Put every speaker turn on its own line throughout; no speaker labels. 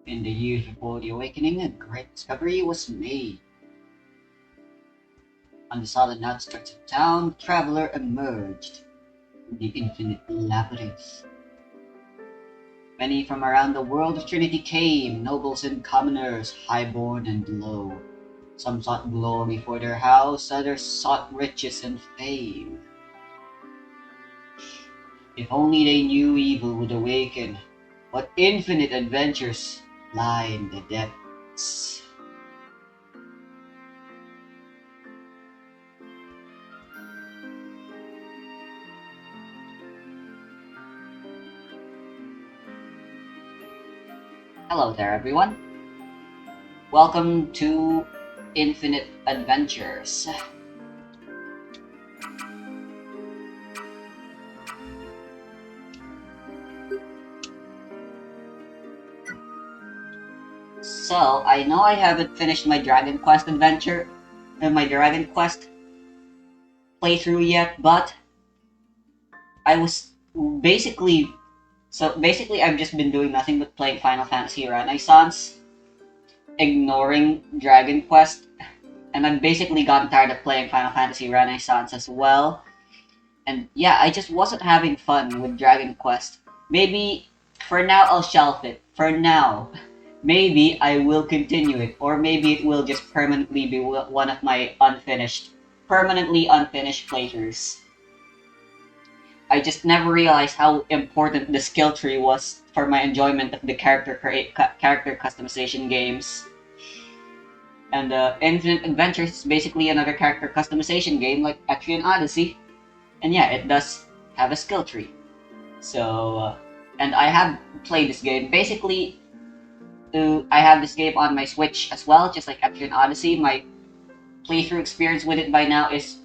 In the years before the awakening, a great discovery was made. On the southern outskirts of town, the traveler emerged from the infinite labyrinth. Many from around the world of Trinity came, nobles and commoners, highborn and low. Some sought glory for their house, others sought riches and fame. If only they knew evil would awaken, what infinite adventures lie in the depths. Hello there, everyone. Welcome to Infinite Adventures. So, I know I haven't finished my Dragon Quest adventure, my Dragon Quest playthrough yet, but I was basically I've just been doing nothing but playing Final Fantasy Renaissance, ignoring Dragon Quest, and I've basically gotten tired of playing Final Fantasy Renaissance as well. And yeah, I just wasn't having fun with Dragon Quest. Maybe for now I'll shelf it. For now. Maybe I will continue it, or maybe it will just permanently be one of my permanently unfinished playthroughs. I just never realized how important the skill tree was for my enjoyment of the character customization games. And Infinite Adventures is basically another character customization game like Etrian Odyssey. And yeah, it does have a skill tree. So, and I have played this game. Basically, I have this game on my Switch as well, just like Etrian Odyssey. My playthrough experience with it by now is,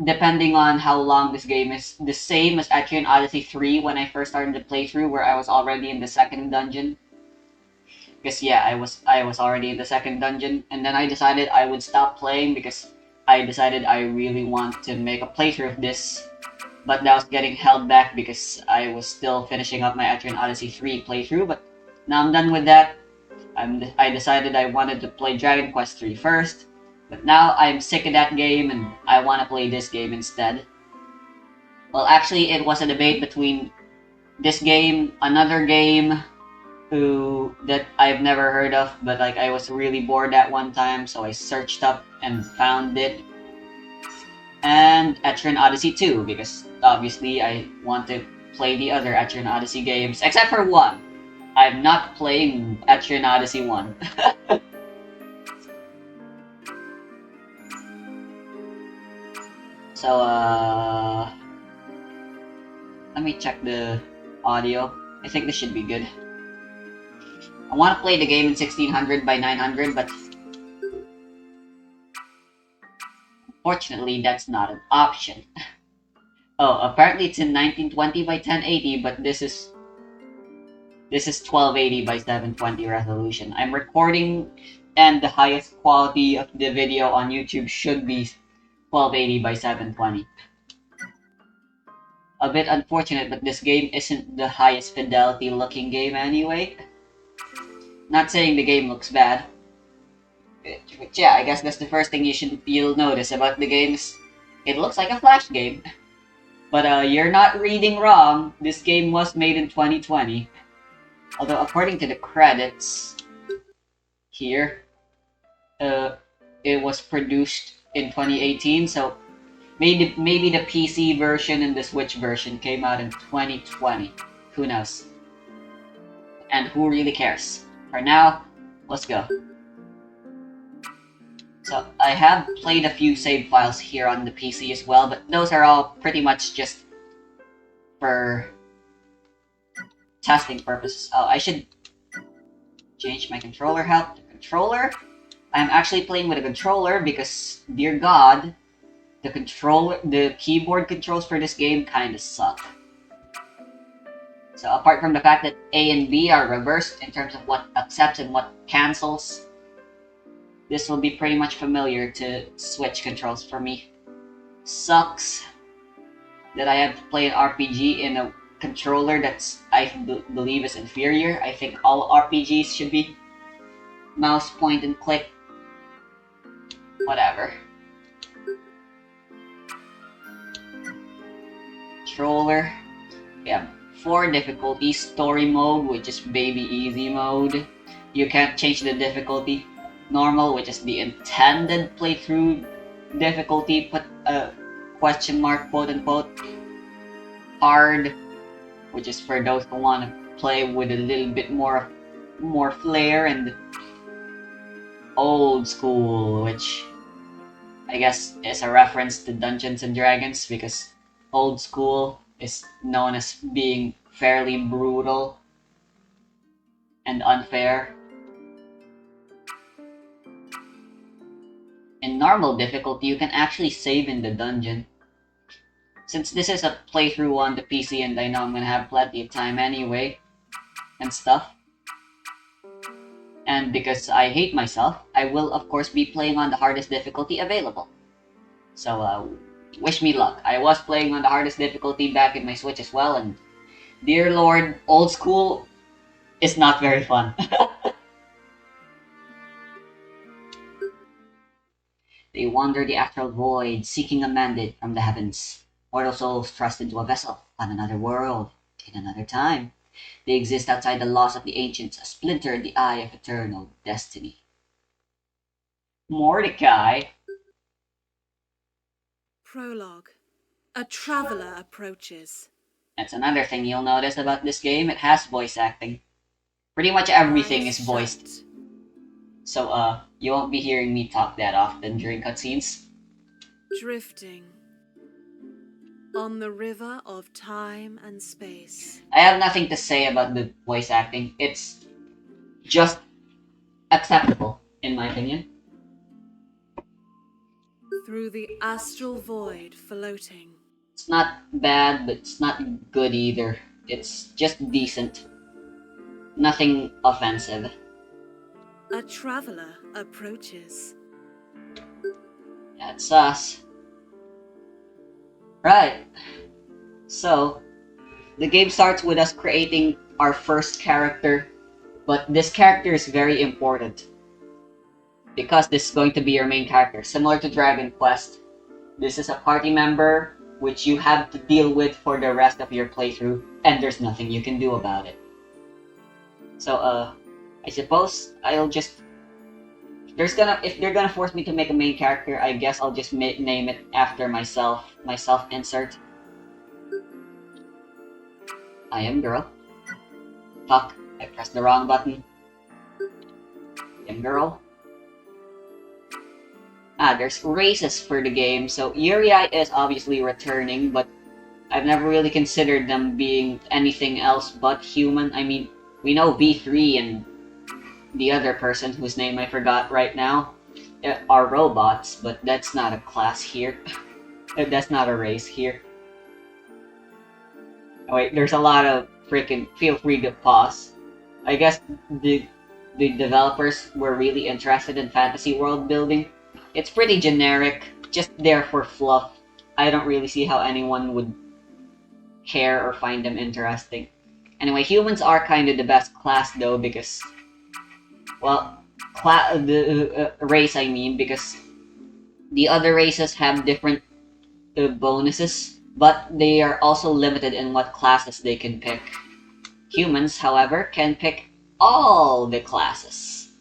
depending on how long this game is, the same as Etrian Odyssey 3 when I first started the playthrough, where I was already in the second dungeon. Because yeah, I was already in the second dungeon, and then I decided I would stop playing because I decided I really want to make a playthrough of this, but that was getting held back because I was still finishing up my Etrian Odyssey 3 playthrough. But now I'm done with that. I decided I wanted to play Dragon Quest 3 first, but now I'm sick of that game and I want to play this game instead. Well, actually, it was a debate between this game, another game that I've never heard of, but like I was really bored at one time, so I searched up and found it, and Etrian Odyssey 2, because obviously I want to play the other Etrian Odyssey games, except for one. I'm not playing Etrian Odyssey 1. So, let me check the audio. I think this should be good. I want to play the game in 1600 by 900, but unfortunately that's not an option. Oh, apparently it's in 1920 by 1080, but this is 1280 by 720 resolution. I'm recording, and the highest quality of the video on YouTube should be 1280 by 720. A bit unfortunate, but this game isn't the highest fidelity looking game anyway. Not saying the game looks bad. But yeah, I guess that's the first thing you'll notice about the game is it looks like a Flash game. But you're not reading wrong. This game was made in 2020. Although according to the credits here, it was produced in 2018, so maybe the PC version and the Switch version came out in 2020. Who knows? And who really cares? For now, let's go. So I have played a few save files here on the PC as well, but those are all pretty much just for testing purposes. Oh, I should change my controller help to controller. I'm actually playing with a controller because, dear God, the keyboard controls for this game kinda suck. So apart from the fact that A and B are reversed in terms of what accepts and what cancels, this will be pretty much familiar to Switch controls for me. Sucks that I have to play an RPG in a controller that's believe is inferior. I think all RPGs should be mouse point and click. Whatever. Controller. We have 4 difficulties. Story mode, which is baby easy mode. You can't change the difficulty. Normal, which is the intended playthrough difficulty. Put a question mark, quote unquote. Hard, which is for those who want to play with a little bit more flair, and old school, which I guess is a reference to Dungeons and Dragons because old school is known as being fairly brutal and unfair. In normal difficulty, you can actually save in the dungeon. Since this is a playthrough on the PC and I know I'm gonna have plenty of time anyway, and stuff, and because I hate myself, I will of course be playing on the hardest difficulty available. So, wish me luck. I was playing on the hardest difficulty back in my Switch as well, and dear lord, old school is not very fun. They wander the astral void, seeking a mandate from the heavens. Mortal souls thrust into a vessel on another world, in another time. They exist outside the laws of the ancients, a splinter in the eye of eternal destiny. Mordecai.
Prologue. A traveler approaches.
That's another thing you'll notice about this game. It has voice acting. Pretty much everything is voiced. So, you won't be hearing me talk that often during cutscenes.
Drifting on the river of time and space.
I have nothing to say about the voice acting. It's just acceptable, in my opinion.
Through the astral void floating.
It's not bad, but it's not good either. It's just decent. Nothing offensive.
A traveler approaches.
That's us. Right. So, the game starts with us creating our first character, but this character is very important because this is going to be your main character. Similar to Dragon Quest, this is a party member which you have to deal with for the rest of your playthrough, and there's nothing you can do about it. So, I suppose I'll just... If they're gonna force me to make a main character, I guess I'll just name it after myself. Myself insert. I am girl. Fuck, I pressed the wrong button. I am girl. There's races for the game, so Yuriai is obviously returning, but I've never really considered them being anything else but human. I mean, we know B3 and the other person whose name I forgot right now are robots, but that's not a class here. That's not a race here. Oh, wait, there's a lot of freaking... Feel free to pause. I guess the developers were really interested in fantasy world building. It's pretty generic, just there for fluff. I don't really see how anyone would care or find them interesting. Anyway, humans are kind of the best class though, because... Well, race I mean, because the other races have different bonuses, but they are also limited in what classes they can pick. Humans, however, can pick all the classes.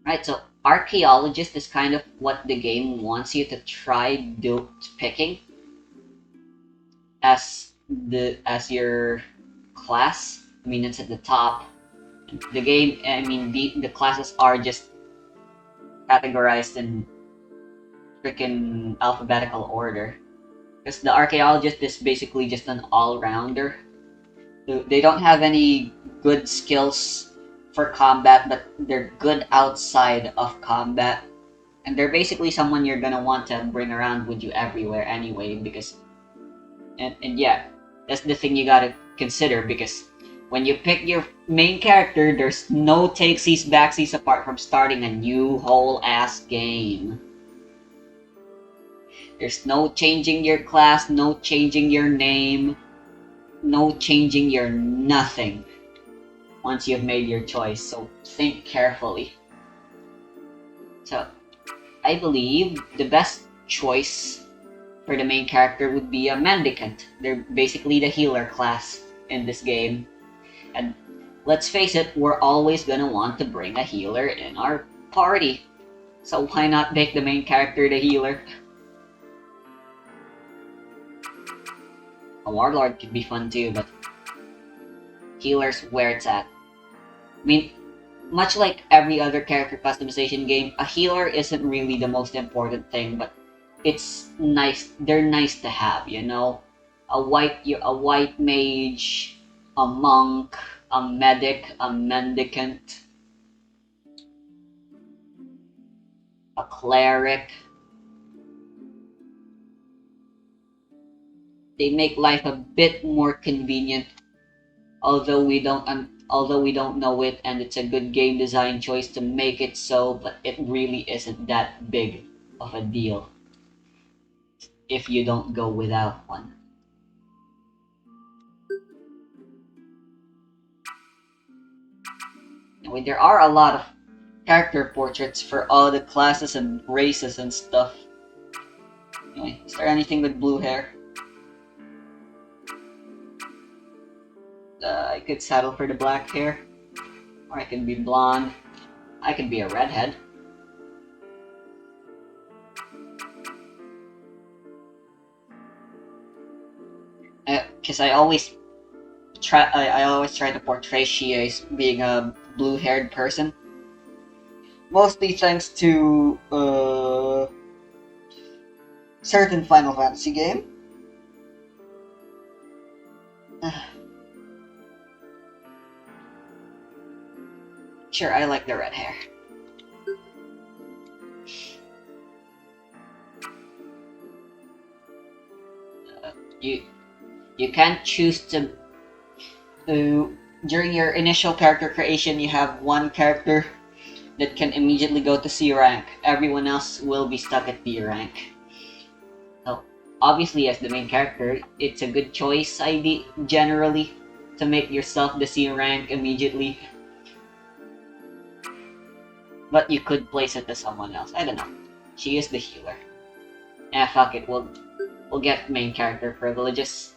Right, so archaeologist is kind of what the game wants you to try picking as your class. I mean, it's at the top. The game, I mean, the classes are just categorized in freaking alphabetical order. Because the archaeologist is basically just an all-rounder. They don't have any good skills for combat, but they're good outside of combat. And they're basically someone you're gonna want to bring around with you everywhere anyway, because... And yeah, that's the thing you gotta consider, because when you pick your main character, there's no takesies, backsies apart from starting a new whole-ass game. There's no changing your class, no changing your name, no changing your nothing once you've made your choice, so think carefully. So, I believe the best choice for the main character would be a mendicant. They're basically the healer class in this game. And let's face it, we're always gonna want to bring a healer in our party. So why not make the main character the healer? A warlord could be fun too, but healer's where it's at. I mean, much like every other character customization game, a healer isn't really the most important thing, but it's nice. They're nice to have, you know. A white mage, a monk, a medic, a mendicant, a cleric. They make life a bit more convenient, although we don't know it, and it's a good game design choice to make it so, but it really isn't that big of a deal if you don't go without one. Anyway, there are a lot of character portraits for all the classes and races and stuff. Anyway, is there anything with blue hair? I could settle for the black hair, or I can be blonde. I could be a redhead. Because I always try to portray Shia as being a blue-haired person. Mostly thanks to certain Final Fantasy game. Sure, I like the red hair. You can't choose to. During your initial character creation, you have one character that can immediately go to C rank. Everyone else will be stuck at B rank. So, obviously, as the main character, it's a good choice ID generally to make yourself the C rank immediately. But you could place it to someone else. I don't know. She is the healer. Fuck it. We'll get main character privileges.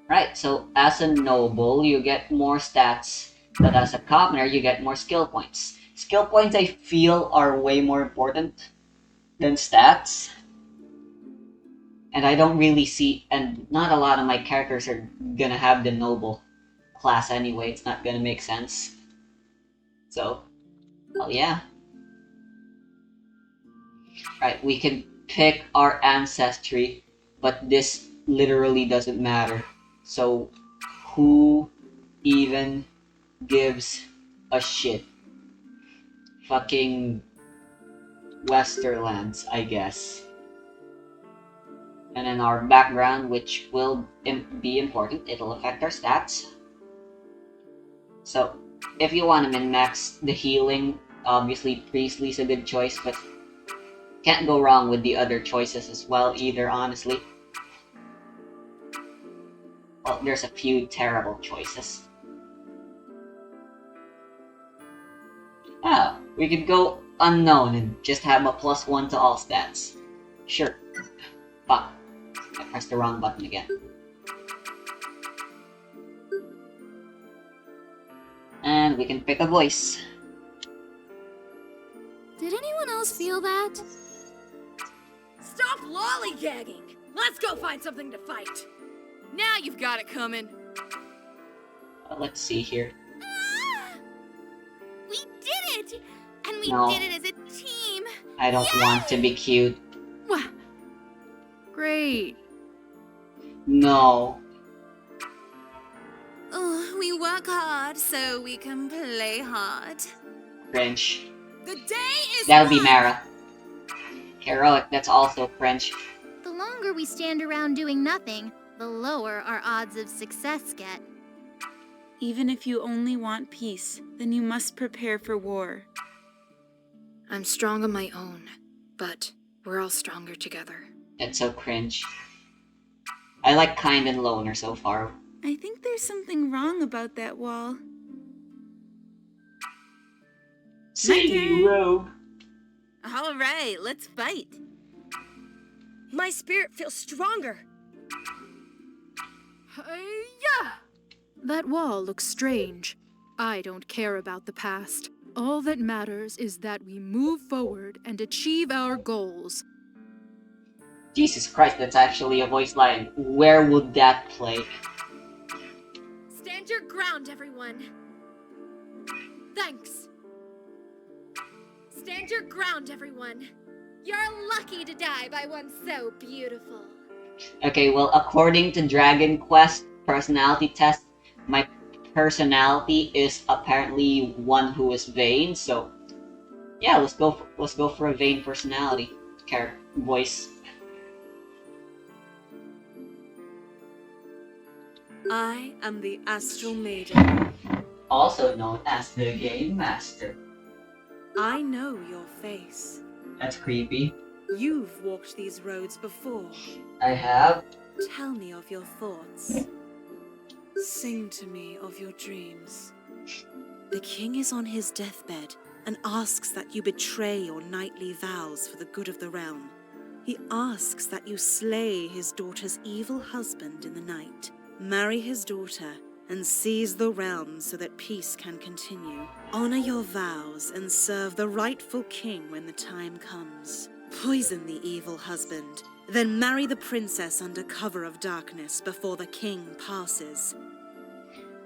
Right, so as a noble, you get more stats, but as a commoner, you get more skill points. Skill points, I feel, are way more important than stats. And I don't really see, and not a lot of my characters are gonna have the noble class anyway. It's not gonna make sense. So, well, yeah. Right, we can pick our ancestry, but this literally doesn't matter. So, who even gives a shit? Fucking Westerlands, I guess. And then our background, which will be important, it'll affect our stats. So, if you want to min-max the healing, obviously Priestley's a good choice, but can't go wrong with the other choices as well either, honestly. Well, there's a few terrible choices. Oh, we could go unknown and just have a +1 to all stats. Sure. Fuck. I pressed the wrong button again. And we can pick a voice.
Did anyone else feel that?
Stop lollygagging! Let's go find something to fight! Now you've got it coming.
Let's see here.
Ah! We did it! And we
No.
did it as a team!
I don't want to be cute.
Wow. Great.
No.
Oh, we work hard so we can play hard.
Cringe.
The day is
That would be
won!
Mara. Heroic, that's also cringe.
The longer we stand around doing nothing, the lower our odds of success get.
Even if you only want peace, then you must prepare for war.
I'm strong on my own, but we're all stronger together.
That's so cringe. I like kind and loner so far.
I think there's something wrong about that wall.
See,
turn.
rogue.
All right, let's fight.
My spirit feels stronger.
Hi-ya! That wall looks strange. I don't care about the past. All that matters is that we move forward and achieve our goals.
Jesus Christ, that's actually a voice line. Where would that play?
Stand your ground, everyone. Thanks. Stand your ground, everyone. You're lucky to die by one so beautiful.
Okay, well, according to Dragon Quest personality test, my personality is apparently one who is vain. So, yeah, let's go for a vain personality voice.
I am the Astral Maiden.
Also known as the Game Master.
I know your face.
That's creepy.
You've walked these roads before.
I have.
Tell me of your thoughts. Sing to me of your dreams. The king is on his deathbed and asks that you betray your knightly vows for the good of the realm. He asks that you slay his daughter's evil husband in the night, marry his daughter, and seize the realm so that peace can continue. Honor your vows and serve the rightful king when the time comes. Poison the evil husband, then marry the princess under cover of darkness before the king passes.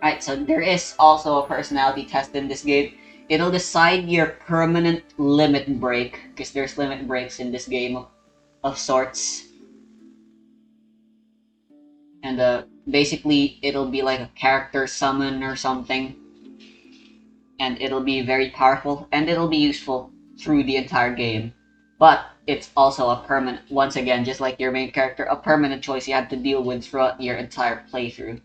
Alright, so there is also a personality test in this game. It'll decide your permanent limit break, because there's limit breaks in this game of sorts. And basically, it'll be like a character summon or something. And it'll be very powerful, and it'll be useful through the entire game. But it's also a permanent, once again, just like your main character, a permanent choice you have to deal with throughout your entire playthrough.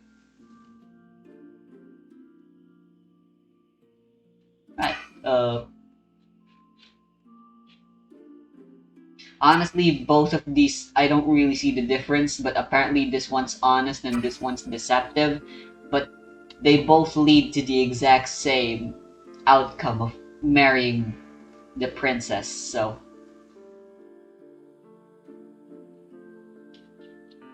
Right, honestly, both of these, I don't really see the difference, but apparently this one's honest and this one's deceptive. But they both lead to the exact same outcome of marrying the princess, so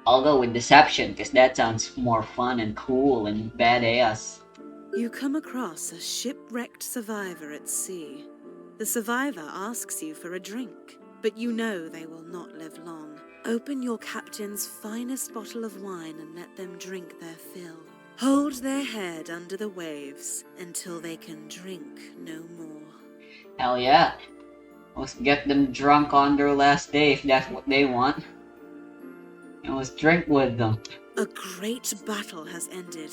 I'll go with deception, because that sounds more fun and cool and badass.
You come across a shipwrecked survivor at sea. The survivor asks you for a drink, but you know they will not live long. Open your captain's finest bottle of wine and let them drink their fill. Hold their head under the waves until they can drink no more.
Hell yeah. Let's get them drunk on their last day if that's what they want. And let's drink with them.
A great battle has ended.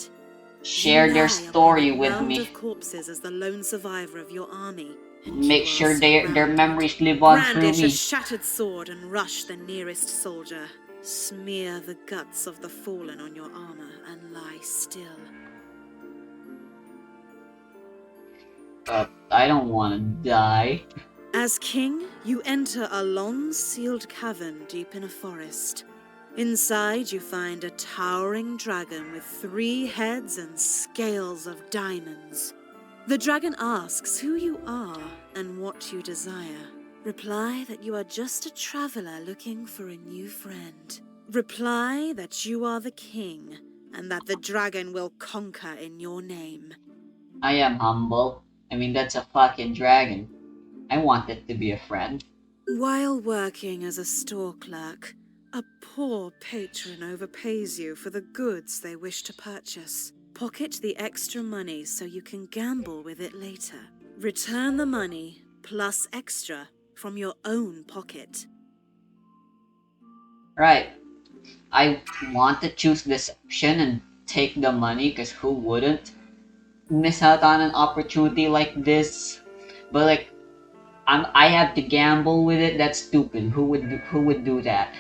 Share their story with me.
Of corpses as the lone survivor of your army.
Make sure their memories live on through
Brandish
me.
a shattered sword and rush the nearest soldier. Smear the guts of the fallen on your armor and lie still.
I don't want to die.
As king, you enter a long sealed cavern deep in a forest. Inside, you find a towering dragon with 3 heads and scales of diamonds. The dragon asks who you are and what you desire. Reply that you are just a traveler looking for a new friend. Reply that you are the king and that the dragon will conquer in your name.
I am humble. I mean, that's a fucking dragon. I want it to be a friend.
While working as a store clerk, a poor patron overpays you for the goods they wish to purchase. Pocket the extra money so you can gamble with it later. Return the money plus extra from your own pocket.
Right. I want to choose this option and take the money, because who wouldn't miss out on an opportunity like this? But like, I have to gamble with it. That's stupid. Who would do that?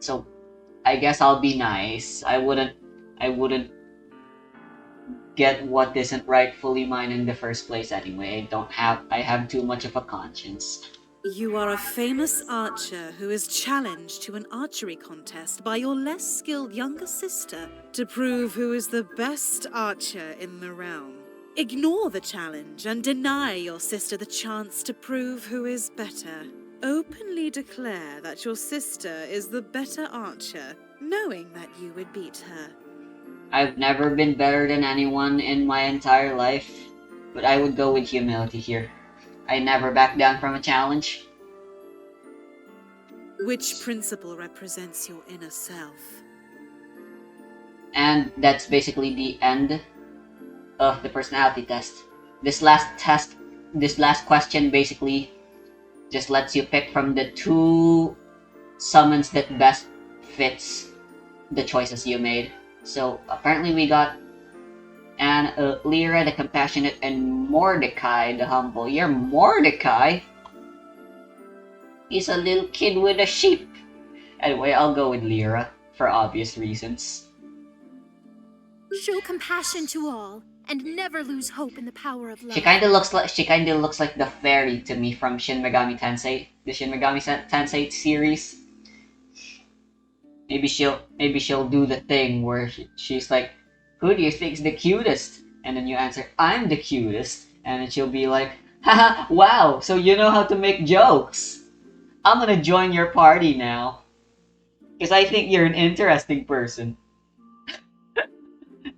So, I guess I'll be nice. I wouldn't get what isn't rightfully mine in the first place anyway. I have too much of a conscience.
You are a famous archer who is challenged to an archery contest by your less skilled younger sister to prove who is the best archer in the realm. Ignore the challenge and deny your sister the chance to prove who is better. Openly declare that your sister is the better archer, knowing that you would beat her.
I've never been better than anyone in my entire life, but I would go with humility here. I never back down from a challenge.
Which principle represents your inner self?
And that's basically the end of the personality test. This last question basically just lets you pick from the two summons that best fits the choices you made. So apparently we got Lyra the compassionate and Mordecai the humble. You're Mordecai? He's a little kid with a sheep. Anyway, I'll go with Lyra for obvious reasons.
Show compassion to all, and never lose hope in the power of love.
She kinda looks like the fairy to me from Shin Megami Tensei, the Shin Megami Tensei series. Maybe she'll do the thing where she's like, "Who do you think's the cutest?" And then you answer, "I'm the cutest." And then she'll be like, "Haha, wow, so you know how to make jokes. I'm gonna join your party now. Because I think you're an interesting person."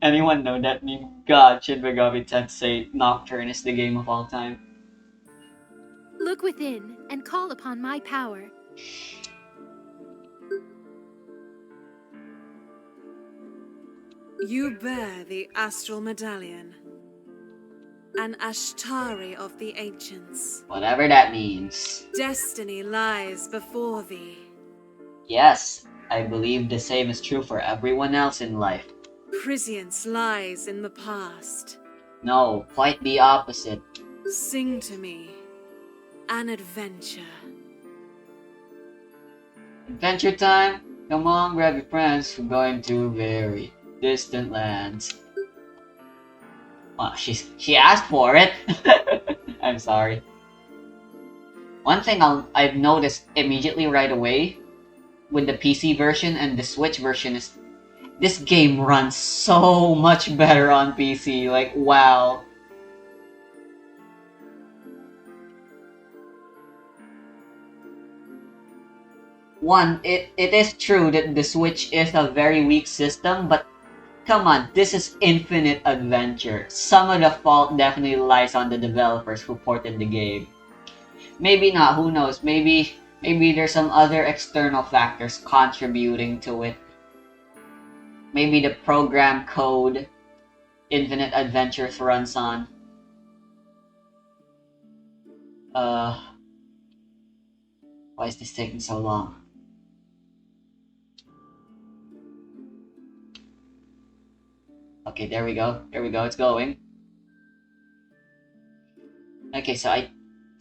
Anyone know that meme? God, Shin Megami Tensei Nocturne is the game of all time.
Look within and call upon my power.
You bear the astral medallion, an Ashtari of the ancients.
Whatever that means.
Destiny lies before thee.
Yes, I believe the same is true for everyone else in life.
Prescience lies in the past.
No, quite the opposite.
Sing to me an adventure.
Adventure time? Come on, grab your friends, we're going to very distant lands. Well, she asked for it. I'm sorry. One thing I've noticed immediately right away with the PC version and the Switch version is this game runs so much better on PC. Like, wow. One, it is true that the Switch is a very weak system, but come on, this is infinite adventure. Some of the fault definitely lies on the developers who ported the game. Maybe not, who knows? Maybe there's some other external factors contributing to it. Maybe the program code Infinite Adventures runs on. Why is this taking so long? Okay, there we go. There we go, it's going. Okay, so I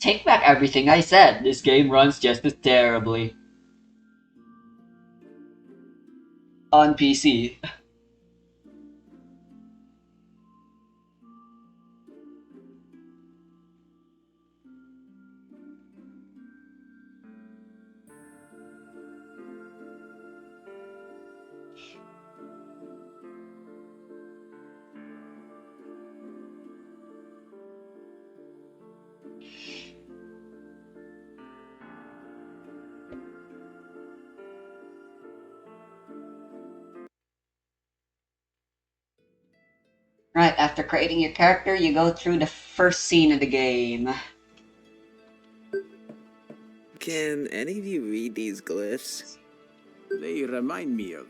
take back everything I said. This game runs just as terribly. On PC. Right, after creating your character, you go through the first scene of the game.
Can any of you read these glyphs?
They remind me of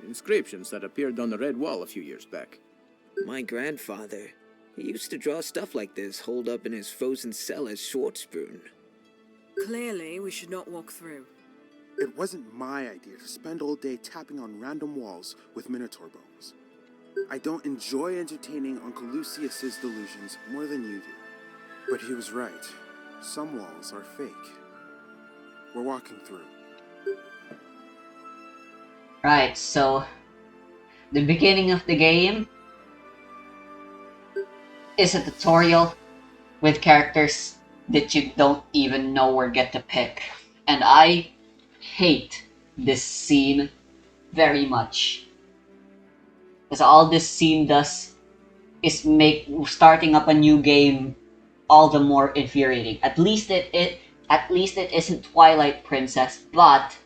inscriptions that appeared on the red wall a few years back.
My grandfather, he used to draw stuff like this holed up in his frozen cell as Schwarzspoon.
Clearly, we should not walk through.
It wasn't my idea to spend all day tapping on random walls with Minotaur bones. I don't enjoy entertaining Uncle Lucius's delusions more than you do. But he was right. Some walls are fake. We're walking through.
Right, so the beginning of the game, is a tutorial with characters that you don't even know or get to pick. And I hate this scene very much. Because all this scene does is make starting up a new game all the more infuriating. At least it isn't Twilight Princess, but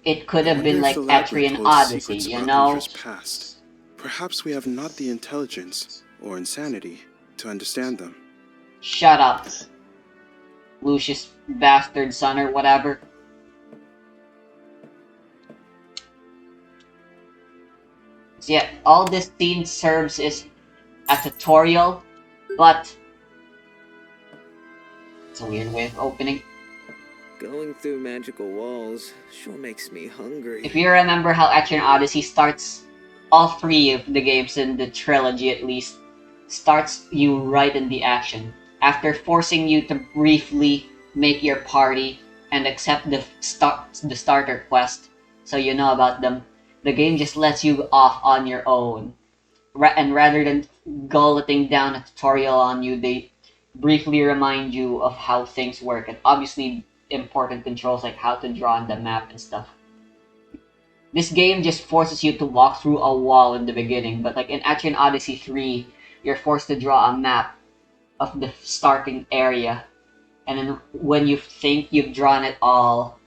it could
I
have
wonder
been
if
like
the labyrinth
Etrian
holds
Odyssey,
secrets
you
about
know?
Hunter's past. Perhaps we have not the intelligence or insanity to understand them.
Shut up, Lucius bastard son or whatever. So yeah, all this scene serves is a tutorial, but it's a weird way of opening.
Going through magical walls sure makes me hungry.
If you remember how Etrian Odyssey starts, all three of the games in the trilogy at least, starts you right in the action. After forcing you to briefly make your party and accept the starter quest, so you know about them, the game just lets you off on your own. And rather than gulleting down a tutorial on you, they briefly remind you of how things work, and obviously important controls like how to draw on the map and stuff. This game just forces you to walk through a wall in the beginning, but like in Etrian Odyssey 3, you're forced to draw a map of the starting area, and then when you think you've drawn it all,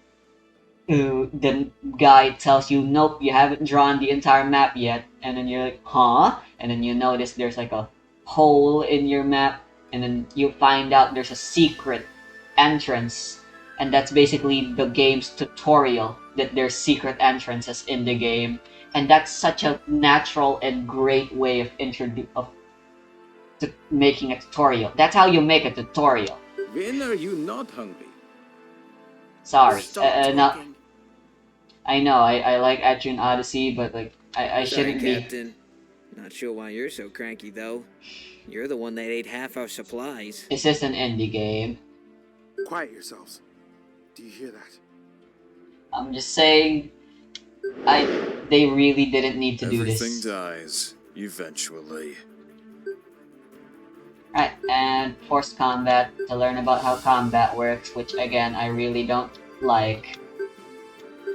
the guy tells you, nope, you haven't drawn the entire map yet, and then you're like, huh? And then you notice there's like a hole in your map, and then you find out there's a secret entrance, and that's basically the game's tutorial, that there's secret entrances in the game, and that's such a natural and great way of making a tutorial. That's how you make a tutorial.
When are you not hungry?
Sorry,
Stop
no,
talking.
I know, I like Etrian Odyssey, but like, I
Sorry,
shouldn't be.
Captain. Not sure why you're so cranky, though. You're the one that ate half our supplies.
It's just an indie game.
Quiet yourselves. Do you hear that?
I'm just saying, they really didn't need to do this.
dies, eventually.
Right, and forced combat to learn about how combat works, which again, I really don't like.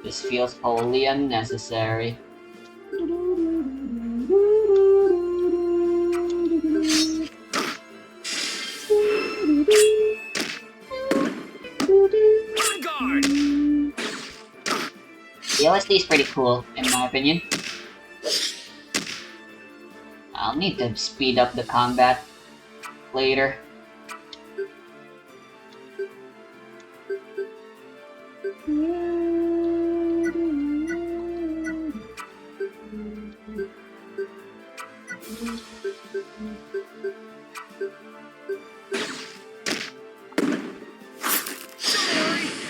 This feels wholly unnecessary. The OST is pretty cool, in my opinion. I'll need to speed up the combat later.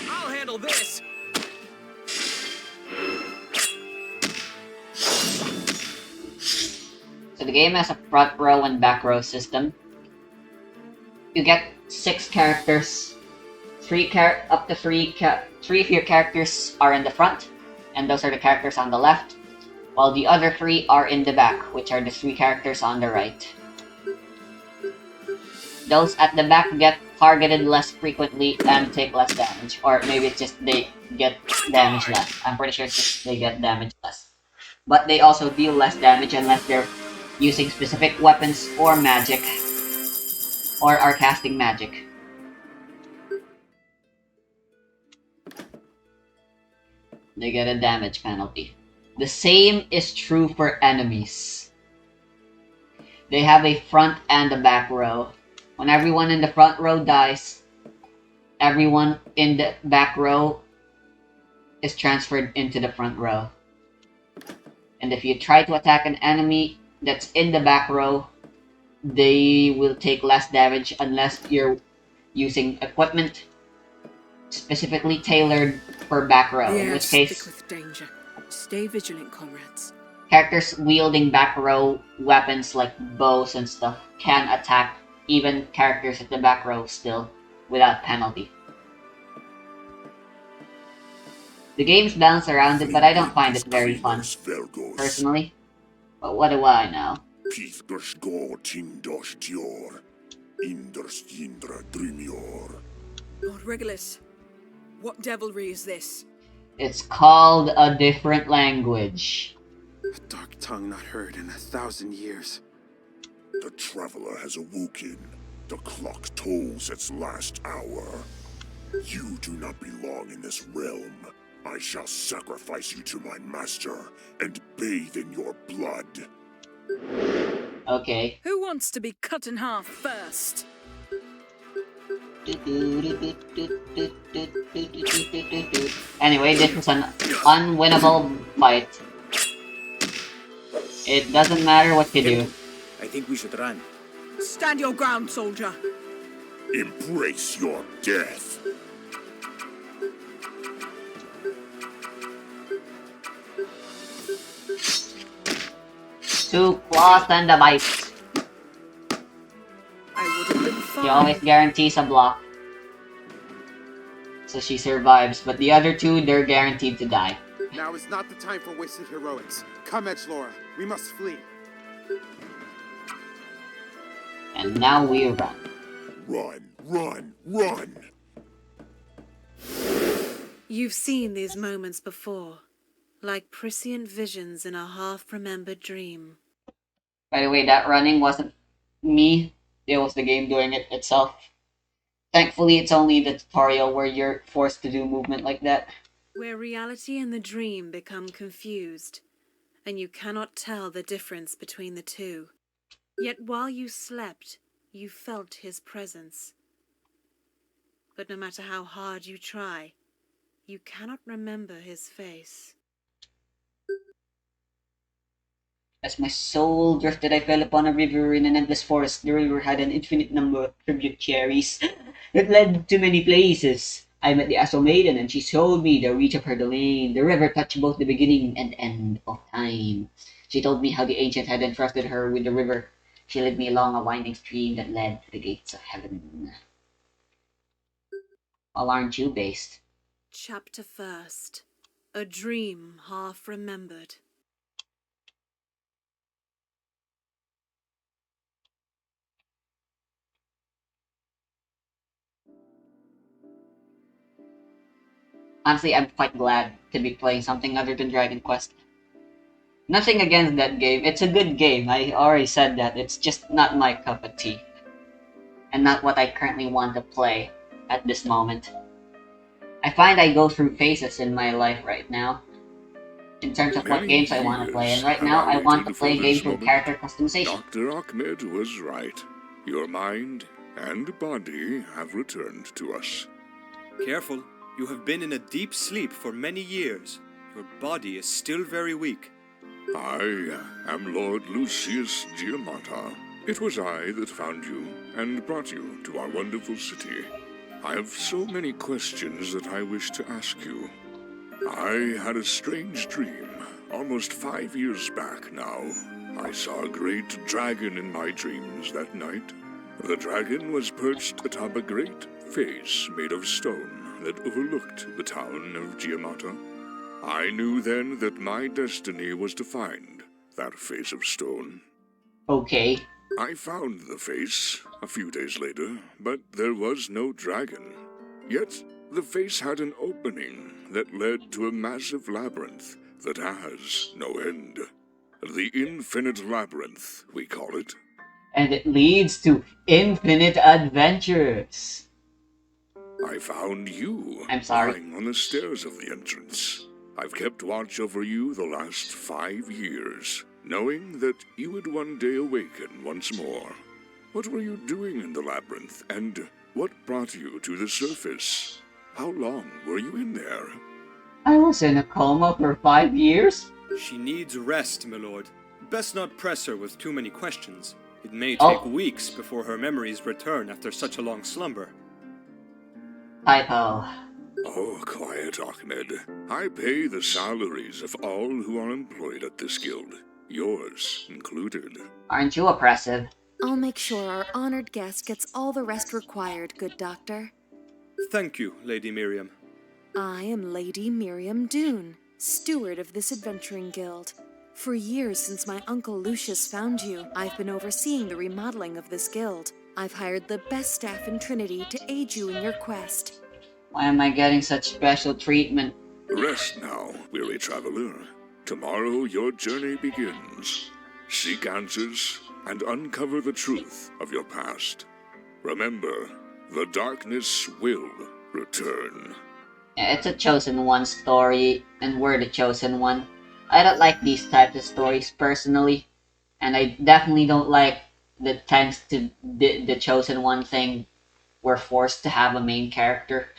I'll handle this.
So the game has a front row and back row system. You get 6 characters. Three of your characters are in the front, and those are the characters on the left, while the other 3 are in the back, which are the 3 characters on the right. Those at the back get targeted less frequently and take less damage, or maybe it's just they get damage less. I'm pretty sure it's just they get damage less. But they also deal less damage unless they're using specific weapons or magic, or are casting magic. They get a damage penalty. The same is true for enemies. They have a front and a back row. When everyone in the front row dies, everyone in the back row is transferred into the front row. And if you try to attack an enemy that's in the back row, they will take less damage unless you're using equipment specifically tailored for back row. In which case,
stick with danger. Stay vigilant, comrades.
characters wielding back row weapons like bows and stuff can attack even characters at the back row still, without penalty. The game's balanced around it, but I don't find it very fun, personally. But what do I know?
Inders Yindra Drimior.
Lord Regulus, what devilry is this?
It's called a different language.
A dark tongue not heard in 1,000 years.
The traveler has awoken. The clock tolls its last hour. You do not belong in this realm. I shall sacrifice you to my master and bathe in your blood.
Okay.
Who wants to be cut in half first?
Anyway, this is an unwinnable fight. It doesn't matter what you do.
I think we should run.
Stand your ground, soldier.
Embrace your death.
Two claws and a bite.
I would have been fine.
She always guarantees a block. So she survives, but the other two, they're guaranteed to die.
Now is not the time for wasted heroics. Come, Edgelora. We must flee.
And now we run.
Run, run, run!
You've seen these moments before, like prescient visions in a half-remembered dream.
By the way, that running wasn't me. It was the game doing it itself. Thankfully, it's only the tutorial where you're forced to do movement like that.
Where reality and the dream become confused, and you cannot tell the difference between the two. Yet while you slept, you felt his presence. But no matter how hard you try, you cannot remember his face.
As my soul drifted, I fell upon a river in an endless forest. The river had an infinite number of tributaries that led to many places. I met the Aso Maiden, and she showed me the reach of her domain. The river touched both the beginning and end of time. She told me how the ancient had entrusted her with the river. She led me along a winding stream that led to the gates of heaven. Well, aren't you based?
Chapter 1st. A dream half remembered.
Honestly, I'm quite glad to be playing something other than Dragon Quest. Nothing against that game. It's a good game. I already said that. It's just not my cup of tea. And not what I currently want to play at this moment. I find I go through phases in my life right now. In terms of what
Many
games I want to play. And
years
right
have
now,
I
I want to
waited
play
for
games
this
with
moment.
character customization.
Dr. Ahmed was right. Your mind and body have returned to us.
Careful. You have been in a deep sleep for many years. Your body is still very weak.
I am Lord Lucius Giamata. It was I that found you and brought you to our wonderful city. I have so many questions that I wish to ask you. I had a strange dream, almost 5 years back now. I saw a great dragon in my dreams that night. The dragon was perched atop a great face made of stone that overlooked the town of Giamata. I knew then that my destiny was to find that face of stone.
Okay.
I found the face a few days later, but there was no dragon. Yet the face had an opening that led to a massive labyrinth that has no end. The Infinite Labyrinth, we call it.
And it leads to infinite adventures.
I found you
I'm sorry.
lying on the stairs of the entrance. I've kept watch over you the last 5 years, knowing that you would one day awaken once more. What were you doing in the labyrinth, and what brought you to the surface? How long were you in there?
I was in a coma for 5 years?
She needs rest, my lord. Best not press her with too many questions. It may
Oh.
take weeks before her memories return after such a long slumber.
Typo.
Oh, quiet, Ahmed. I pay the salaries of all who are employed at this guild, yours included.
Aren't you oppressive?
I'll make sure our honored guest gets all the rest required, good doctor.
Thank you, Lady Miriam.
I am Lady Miriam Dune, steward of this adventuring guild. For years since my uncle Lucius found you, I've been overseeing the remodeling of this guild. I've hired the best staff in Trinity to aid you in your quest.
Why am I getting such special treatment?
Rest now, weary traveler. Tomorrow your journey begins. Seek answers and uncover the truth of your past. Remember, the darkness will return.
Yeah, it's a chosen one story, and we're the chosen one. I don't like these types of stories personally, and I definitely don't like the thanks to the chosen one thing. We're forced to have a main character.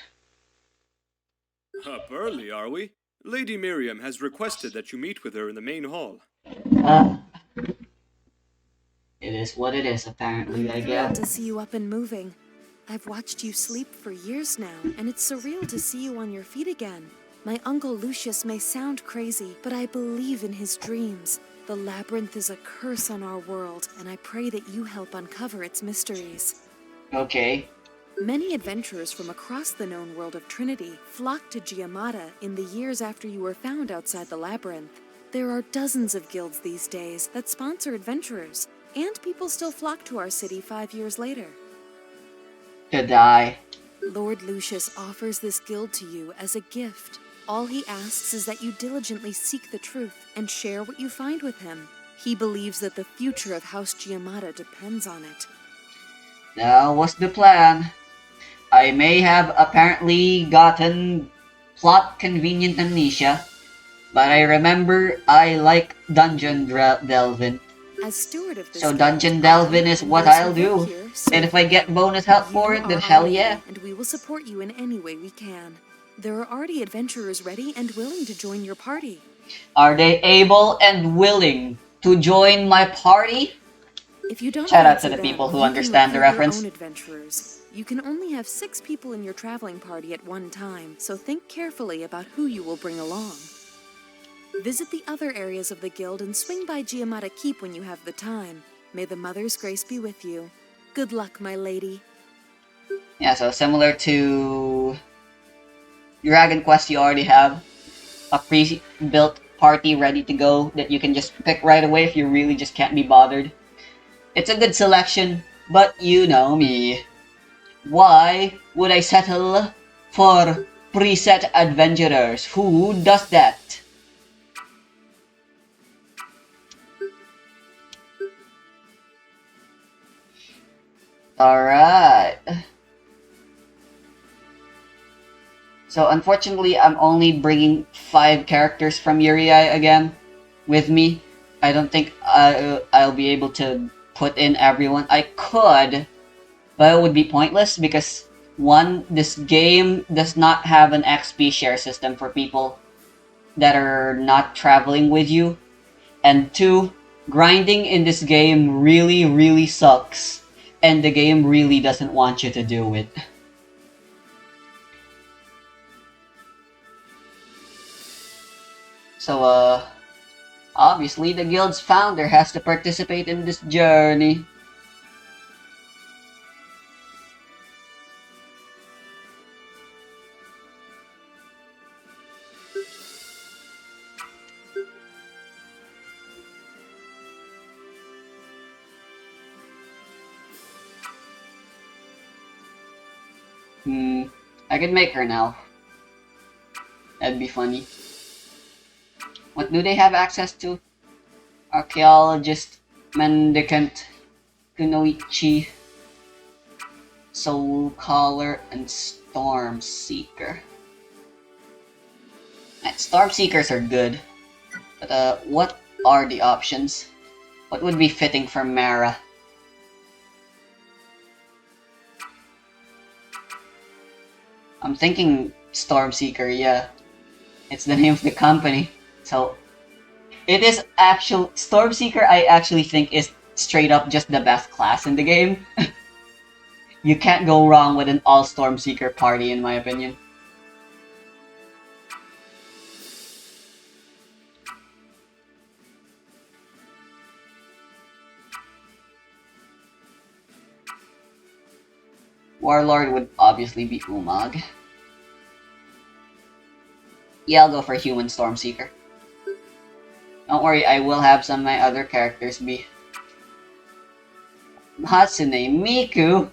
Up early, are we? Lady Miriam has requested that you meet with her in the main hall.
Uh, it is what it is, apparently, I
Thrilled
guess.
to see you up and moving. I've watched you sleep for years now, and it's surreal to see you on your feet again. My uncle Lucius may sound crazy, but I believe in his dreams. The labyrinth is a curse on our world, and I pray that you help uncover its mysteries.
Okay.
Many adventurers from across the known world of Trinity flocked to Giamata in the years after you were found outside the labyrinth. There are dozens of guilds these days that sponsor adventurers, and people still flock to our city 5 years later.
To die.
Lord Lucius offers this guild to you as a gift. All he asks is that you diligently seek the truth and share what you find with him. He believes that the future of House Giamata depends on it.
That was the plan. I may have apparently gotten plot convenient amnesia, but I remember I like dungeon delving.
As steward of this
So
guild,
dungeon
I
delving
hope
is
and
what
those who
I'll do.
work here serve
And if I
you.
get bonus help for
You
it, then
are
hell
our
yeah.
lady, and we will support you in any way we can. There are already adventurers ready and willing to join your party.
Are they able and willing to join my party?
If you don't
Shout out to
fancy
the
them,
people who
you
understand the
can recruit your
reference.
own adventurers. You can only have 6 people in your traveling party at one time, so think carefully about who you will bring along. Visit the other areas of the guild and swing by Giamata Keep when you have the time. May the Mother's grace be with you. Good luck, my lady.
Yeah, so similar to Dragon Quest, you already have a pre-built party ready to go that you can just pick right away if you really just can't be bothered. It's a good selection, but you know me. Why would I settle for preset adventurers? Who does that? Alright. So unfortunately, I'm only bringing 5 characters from Yuriai again with me. I don't think I'll be able to put in everyone. I could, but it would be pointless because one, this game does not have an XP share system for people that are not traveling with you. And two, grinding in this game really, really sucks. And the game really doesn't want you to do it. So, obviously the guild's founder has to participate in this journey. I could make her now. That'd be funny. What do they have access to? Archaeologist, Mendicant, Kunoichi, Soul Caller, and Storm Seeker. Storm Seekers are good. But what are the options? What would be fitting for Mara? I'm thinking Storm Seeker, yeah. It's the name of the company. So, it is actual Storm Seeker I actually think is straight up just the best class in the game. You can't go wrong with an all Storm Seeker party in my opinion. Warlord would obviously be Umag. Yeah, I'll go for Human Stormseeker. Don't worry, I will have some of my other characters be. Hatsune Miku.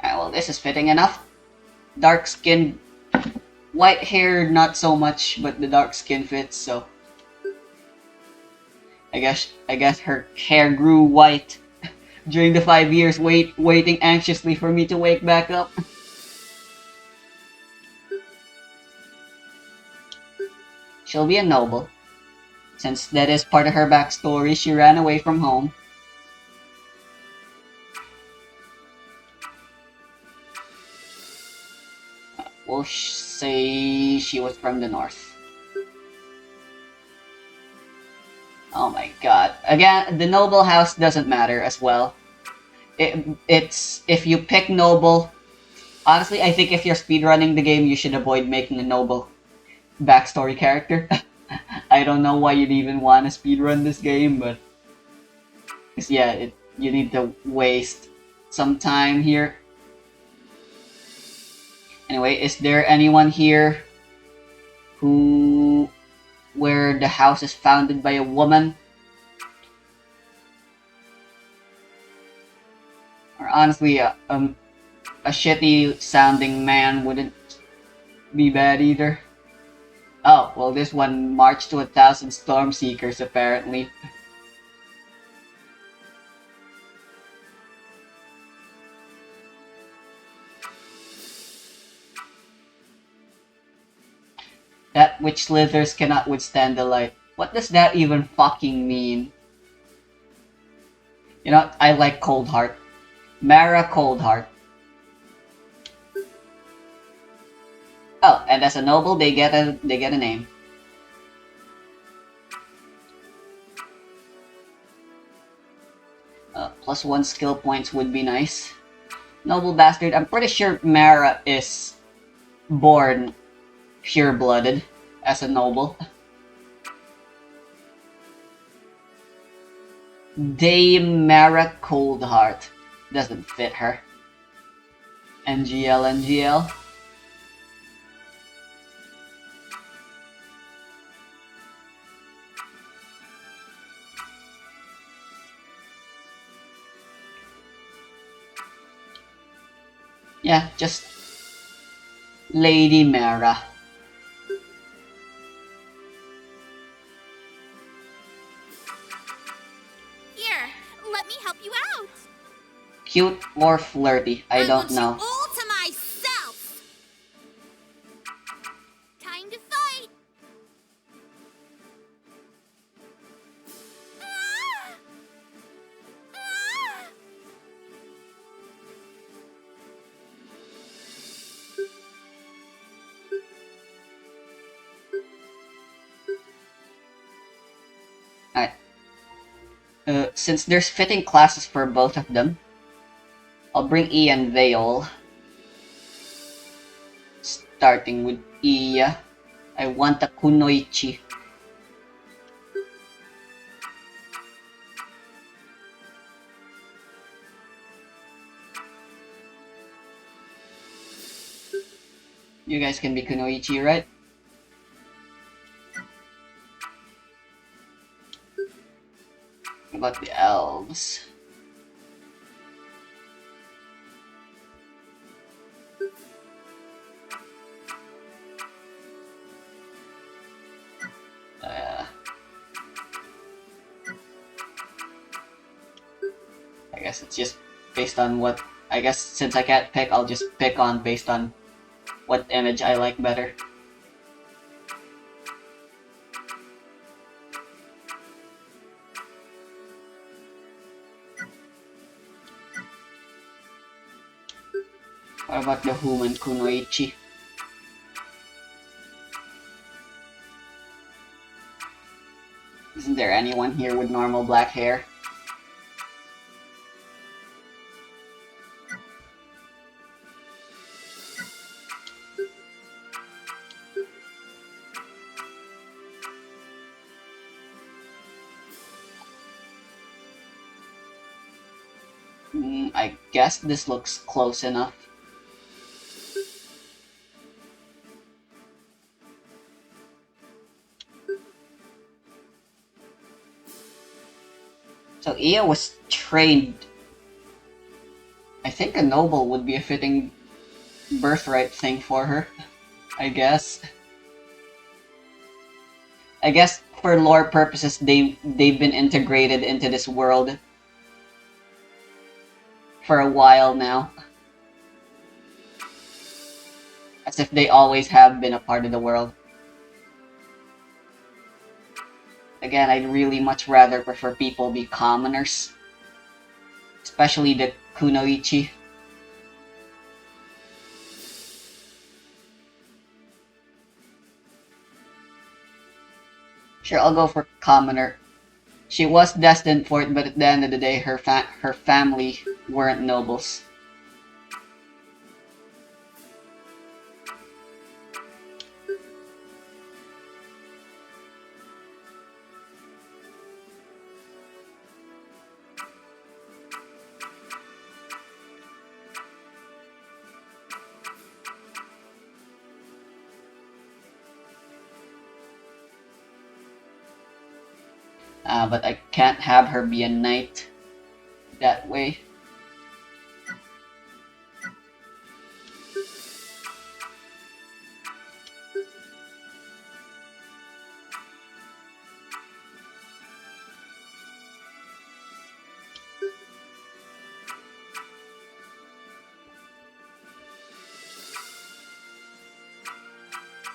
Alright, well, this is fitting enough. Dark skin, white hair, not so much, but the dark skin fits. So I guess her hair grew white during the 5 years waiting anxiously for me to wake back up. She'll be a noble. Since that is part of her backstory, she ran away from home. We'll say she was from the north. Oh my god. Again, the noble house doesn't matter as well. It's if you pick noble. Honestly, I think if you're speedrunning the game, you should avoid making a noble backstory character. I don't know why you'd even want to speedrun this game, but yeah, you need to waste some time here. Anyway, is there anyone here where the house is founded by a woman? Or honestly, a shitty sounding man wouldn't be bad either. Oh, well, this one marched to 1,000 storm seekers apparently. That which slithers cannot withstand the light. What does that even fucking mean? You know, I like Cold Heart. Mara Cold Heart. Oh, and as a noble, they get a name. +1 skill points would be nice. Noble bastard. I'm pretty sure Mara is born pure-blooded as a noble. Dame Mara Coldheart. Doesn't fit her. NGL, NGL. Yeah, just Lady Mara.
Here, let me help you out.
Cute or flirty? I don't know.
All to myself. Time to fight. Ah! Ah!
Alright. Since there's fitting classes for both of them, I'll bring E and Veil. Starting with Iya. I want a Kunoichi. You guys can be Kunoichi, right? What about the elves? I guess it's just based on what... I guess since I can't pick, I'll just pick on based on what image I like better. What about the human Kunoichi? Isn't there anyone here with normal black hair? I guess this looks close enough. So Ia was trained. I think a noble would be a fitting birthright thing for her. I guess. I guess for lore purposes, they've been integrated into this world for a while now, as if they always have been a part of the world. Again, I'd really much rather prefer people be commoners, especially the kunoichi. Sure, I'll go for commoner. She was destined for it, but at the end of the day, her family weren't nobles. But I can't have her be a knight that way.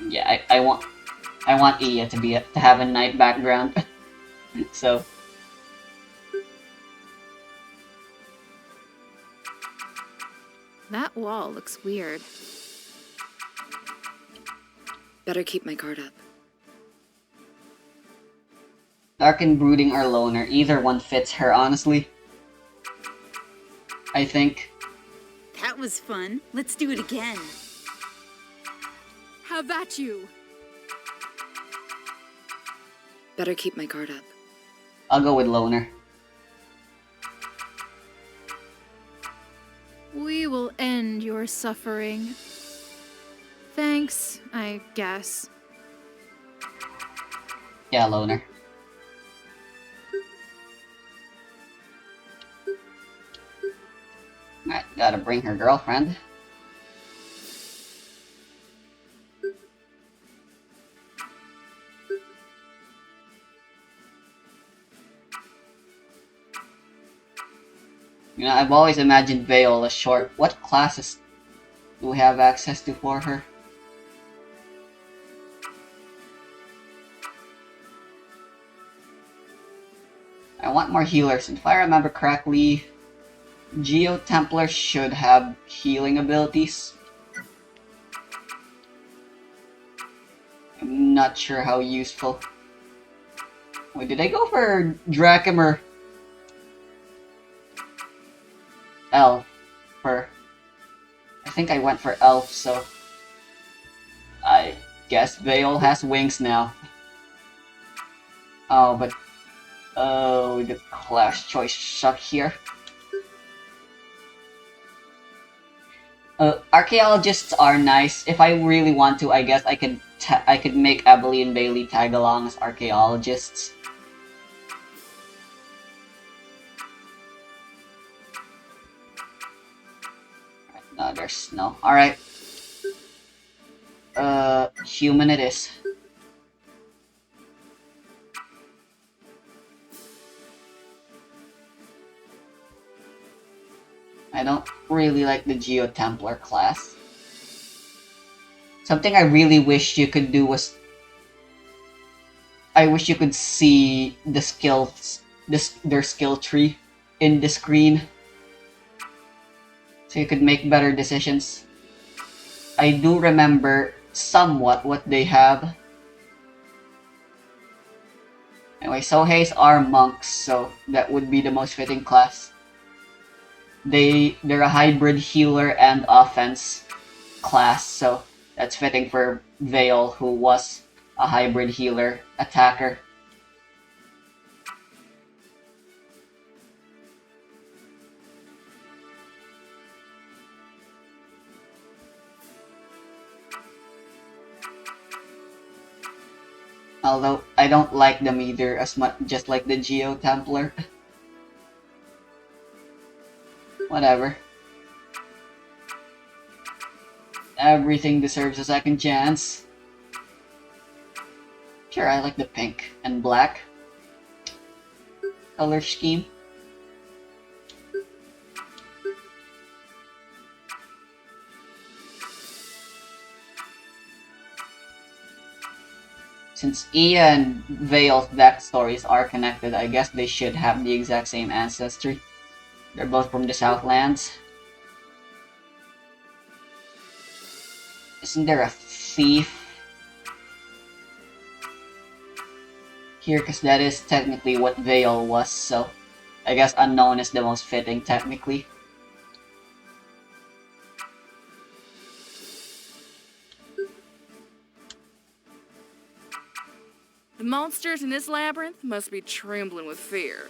Yeah, I want Iya to have a knight background. So
That wall looks weird.
Better keep my guard up.
dark and brooding or loner, either one fits her honestly. I think.
That was fun. Let's do it again.
Have at you!
Better keep my guard up.
I'll go with loner.
We will end your suffering. Thanks, I guess.
Yeah, loner. Alright, gotta bring her girlfriend. You know, I've always imagined Vale as short. What classes do we have access to for her? I want more healers. If I remember correctly, Geo Templar should have healing abilities. I'm not sure how useful. Wait, did I go for Drakem or Elf? I think I went for Elf, so I guess Vale has wings now. Oh, but oh, the class choice suck here. Archaeologists are nice. If I really want to, I guess I could make Ebony and Bailey tag along as archaeologists. No, there's no. Alright. Human it is. I don't really like the Geo Templar class. Something I really wish you could do was... I wish you could see the skills, their skill tree in the screen. So you could make better decisions. I do remember somewhat what they have. Anyway, Soheis are monks, so that would be the most fitting class. They're a hybrid healer and offense class, so that's fitting for Vale, who was a hybrid healer attacker. Although I don't like them either as much, just like the Geo Templar. Whatever. Everything deserves a second chance. Sure, I like the pink and black color scheme. Since Iya and Vale's backstories are connected, I guess they should have the exact same ancestry. They're both from the Southlands. Isn't there a thief here? Because that is technically what Vale was, so I guess unknown is the most fitting, technically.
The monsters in this labyrinth must be trembling with fear.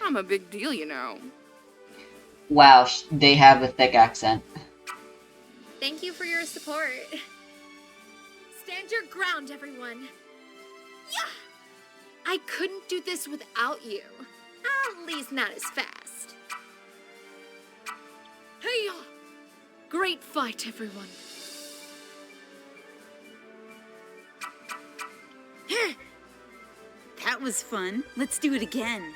I'm a big deal, you know.
Wow, they have a thick accent.
Thank you for your support.
Stand your ground, everyone.
Yeah! I couldn't do this without you. At least not as fast.
Hey! Great fight, everyone.
That was fun. Let's do it again.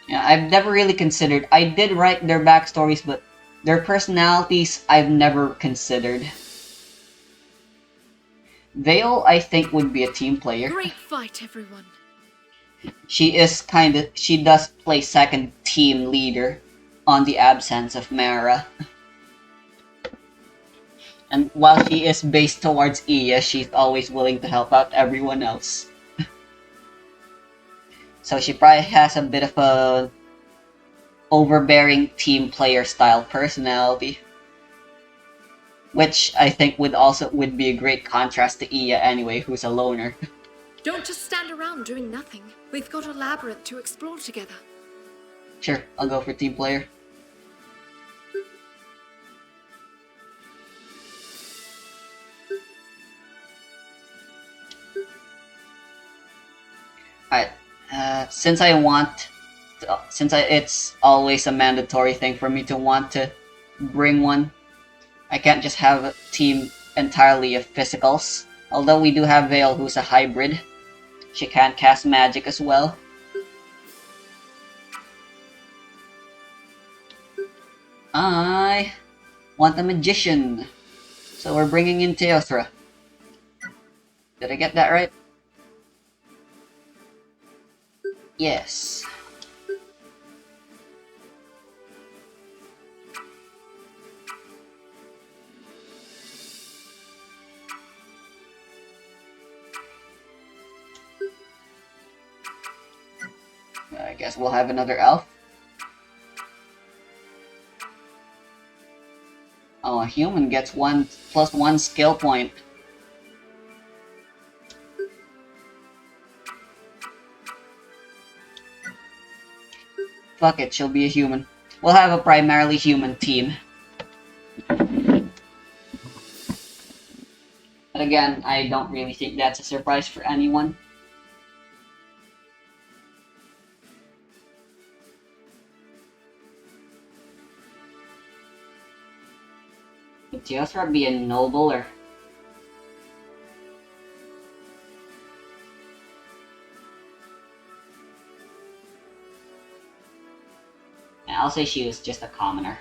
Yeah, I've never really considered. I did write their backstories, but their personalities I've never considered. Vale, I think, would be a team player.
Great fight, everyone.
She does play second team leader on the absence of Mara. And while she is based towards Iya, she's always willing to help out everyone else. So she probably has a bit of a overbearing team player style personality. Which I think would be a great contrast to Iya anyway, who's a loner.
Don't just stand around doing nothing. We've got a labyrinth to explore together.
Sure, I'll go for team player. Alright, it's always a mandatory thing for me to want to bring one. I can't just have a team entirely of physicals. Although we do have Vale, who's a hybrid. She can cast magic as well. I want a magician. So we're bringing in Teothra. Did I get that right? Yes. I guess we'll have another elf. Oh, a human gets +1 skill point. Fuck it, she'll be a human. We'll have a primarily human team. But again, I don't really think that's a surprise for anyone. Would Teothra be a noble or... I'll say she was just a commoner.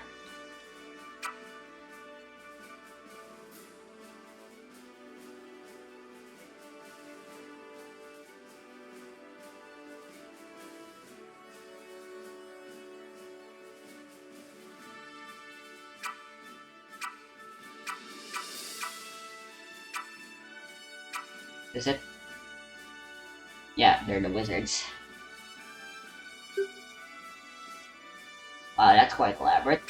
Is it? Yeah, they're the wizards. Wow, that's quite elaborate.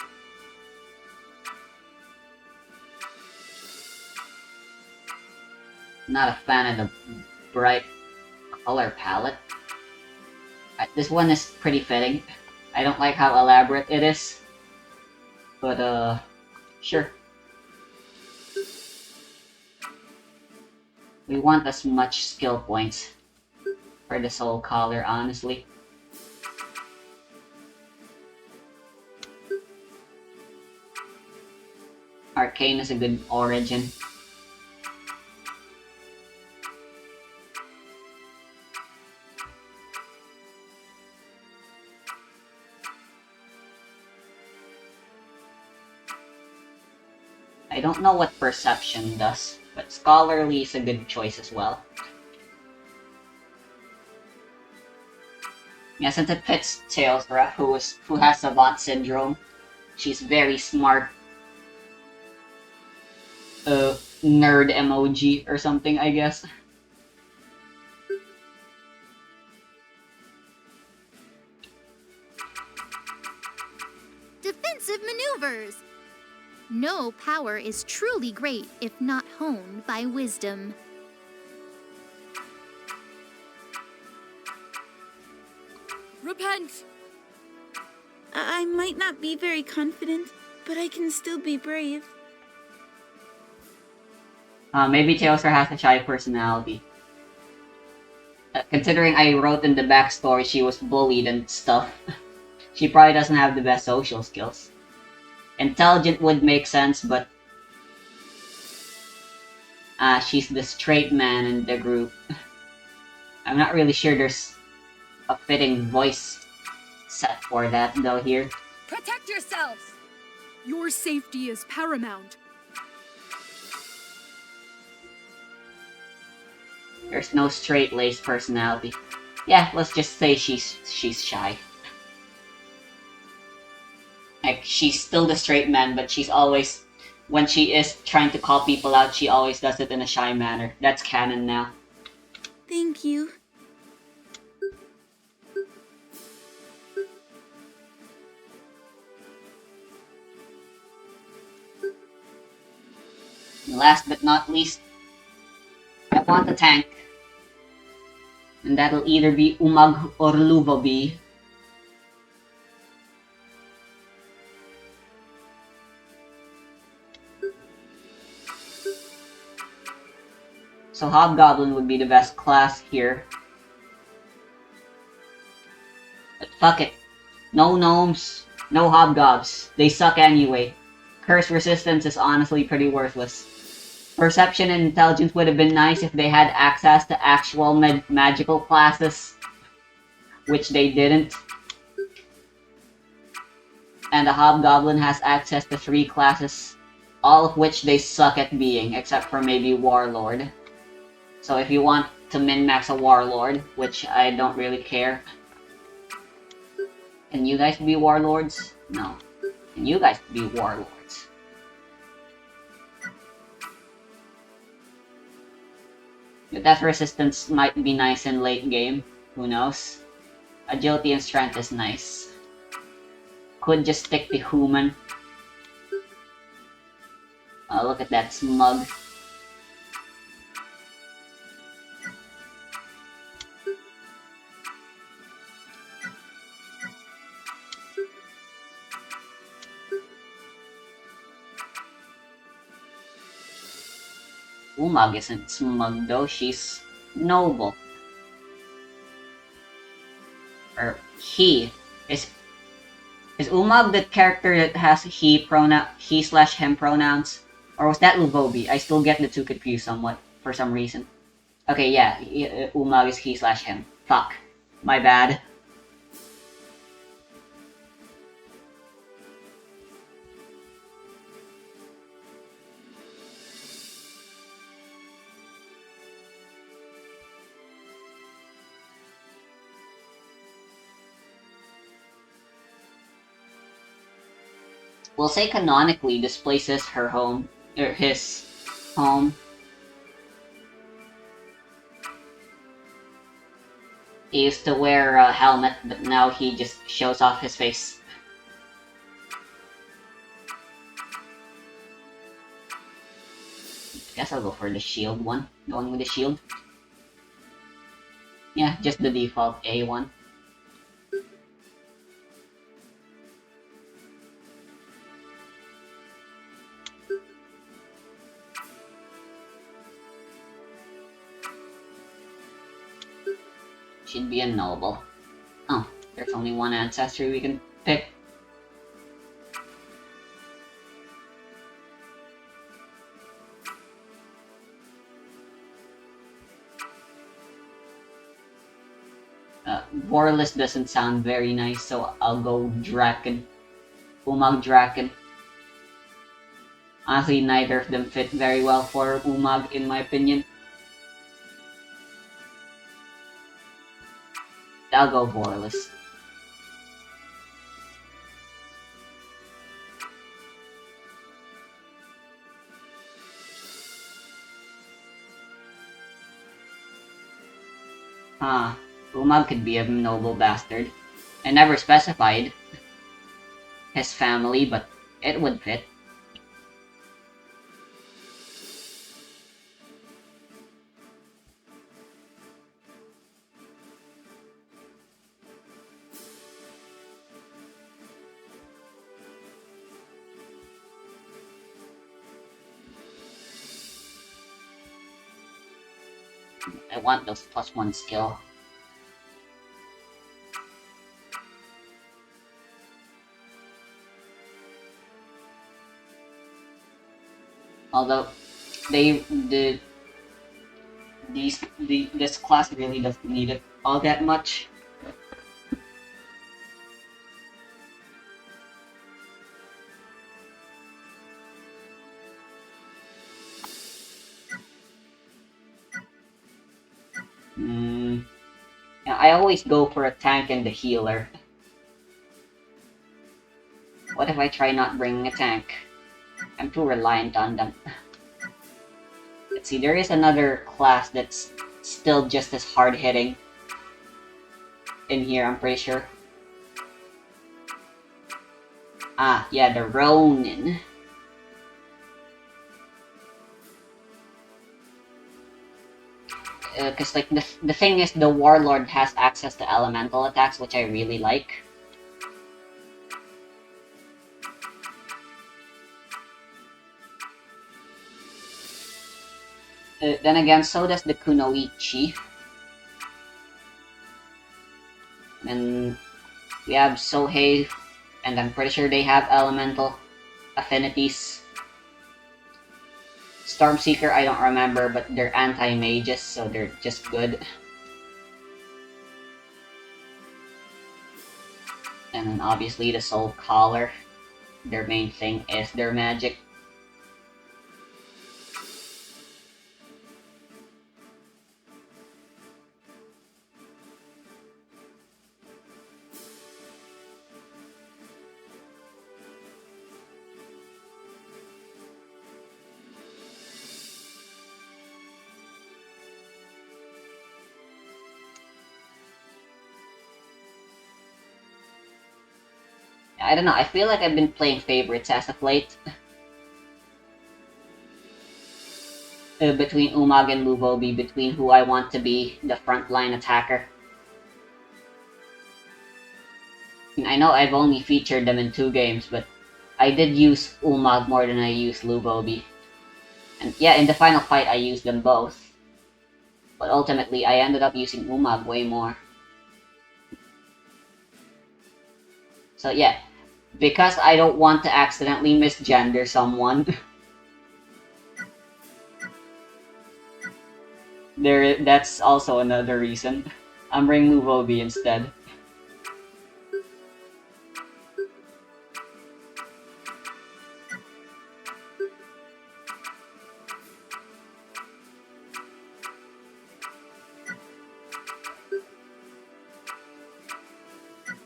Not a fan of the bright color palette. This one is pretty fitting. I don't like how elaborate it is. But, sure. We want as much skill points for the soul collar, honestly. arcane is a good origin. I don't know what perception does, but scholarly is a good choice as well. Yeah, since it fits Teosra, who has Savant Syndrome, she's very smart. Nerd emoji or something, I guess.
Defensive maneuvers! No power is truly great if not honed by wisdom.
Repent!
I might not be very confident, but I can still be brave.
Maybe Teosra has a shy personality. Considering I wrote in the backstory she was bullied and stuff, she probably doesn't have the best social skills. Intelligent would make sense, but she's the straight man in the group. I'm not really sure there's a fitting voice set for that though here.
Protect yourselves!
Your safety is paramount.
There's no straight-laced personality. Yeah, let's just say she's shy. Like, she's still the straight man, but she's always, when she is trying to call people out, she always does it in a shy manner. That's canon now.
Thank you.
And last but not least, I want a tank. And that'll either be Umag or Luvobi. So Hobgoblin would be the best class here. But fuck it. No gnomes, no hobgobs. They suck anyway. Curse resistance is honestly pretty worthless. Perception and intelligence would have been nice if they had access to actual magical classes. Which they didn't. And the Hobgoblin has access to 3 classes. All of which they suck at being, except for maybe Warlord. So if you want to min-max a Warlord, which I don't really care. Can you guys be Warlords? No. Can you guys be Warlords? Death resistance might be nice in late game. Who knows? Agility and strength is nice. Could just stick to human. Oh, look at that smug. Umag isn't smug though, she's noble. Or he. Is Umag the character that has he/him pronouns? Or was that Luvobi? I still get the two confused somewhat, for some reason. Okay, yeah, Umag is he/him. Fuck. My bad. We'll say canonically this place is her home, or his home. He used to wear a helmet, but now he just shows off his face. Guess I'll go for the shield one. Going with the shield. Yeah, just the default A one. Should be a noble. Oh, there's only one ancestry we can pick. Warless doesn't sound very nice, so I'll go Draken. Umag Draken. Honestly, neither of them fit very well for Umag, in my opinion. I'll go Warless. Umag could be a noble bastard. I never specified his family, but it would fit. I want those +1 skill. Although this class really doesn't need it all that much. Yeah, I always go for a tank and the healer. What if I try not bringing a tank? I'm too reliant on them. Let's see, there is another class that's still just as hard-hitting in here, I'm pretty sure. Yeah, the Ronin. Because like the thing is, the Warlord has access to elemental attacks, which I really like. Then again, so does the Kunoichi. And we have Sohei, and I'm pretty sure they have elemental affinities. Stormseeker, I don't remember, but they're anti-mages, so they're just good. And then obviously the Soul Collar. Their main thing is their magic. I don't know, I feel like I've been playing favorites as of late. Between Umag and Luvobi, between who I want to be the frontline attacker. I know I've only featured them in 2 games, but I did use Umag more than I used Luvobi. And yeah, in the final fight I used them both. But ultimately, I ended up using Umag way more. So yeah, because I don't want to accidentally misgender someone, that's also another reason. I'm bringing Luvobi instead.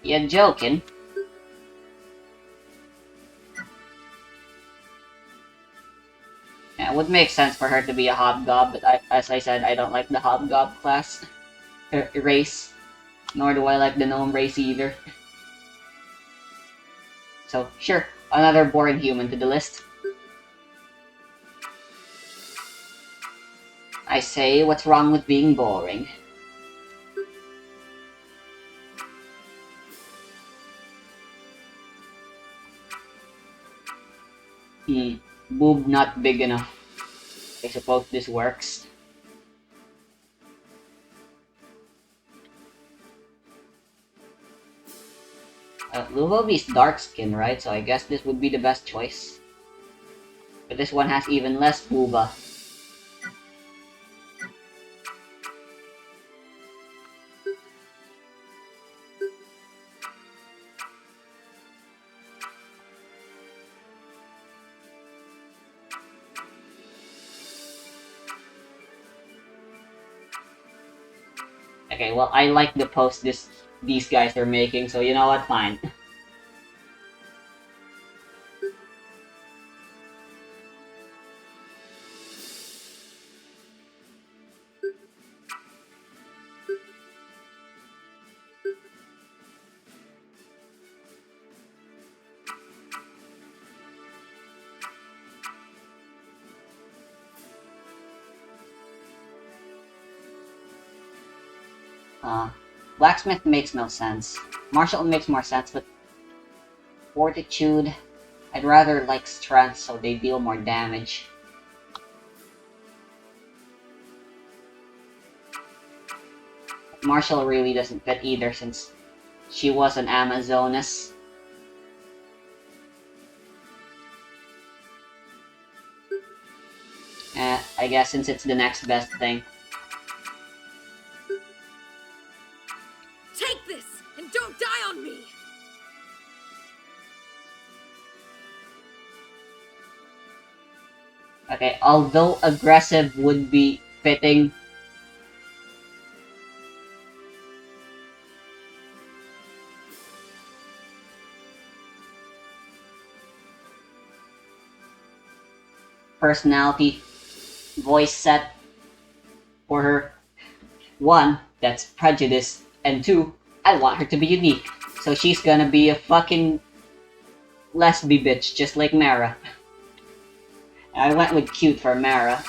You're joking. Yeah, it would make sense for her to be a Hobgob, but as I said, I don't like the Hobgob class. Race. Nor do I like the Gnome race either. So, sure, another boring human to the list. I say, what's wrong with being boring? Boob not big enough. I suppose this works. Luvobi's dark skin, right? So I guess this would be the best choice. But this one has even less booba. Okay, well, I like the post these guys are making, so you know what? Fine. Blacksmith makes no sense. Martial makes more sense, but Fortitude, I'd rather like Strength so they deal more damage. Martial really doesn't fit either since she was an Amazoness. I guess since it's the next best thing.
Take this, and don't die on me!
Okay, although aggressive would be fitting, personality, voice set for her. One, that's prejudice, and two, I want her to be unique. So she's gonna be a fucking lesbi bitch, just like Mara. I went with cute for Mara.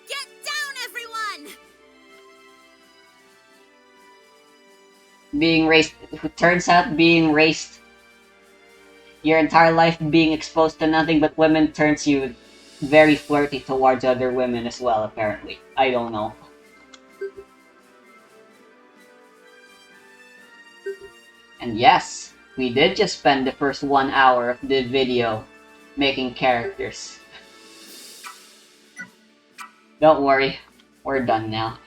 Get down, everyone!
Being raised, who turns out being raised your entire life being exposed to nothing but women turns you very flirty towards other women as well, apparently. I don't know. And yes, we did just spend the first 1 hour of the video making characters. Don't worry, we're done now.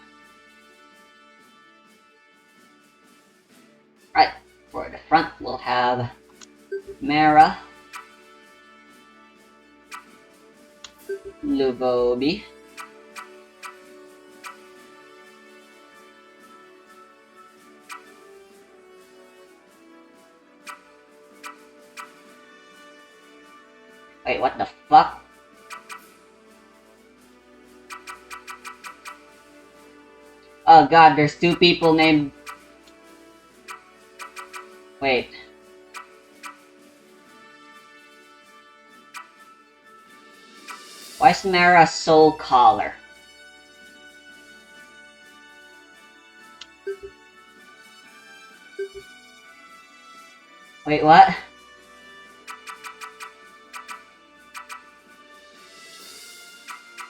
Right, for the front we'll have Mara, Lugobi, wait, what the fuck? Oh god, there's two people named... Wait. Why is Mara Soul Collar? Wait, what?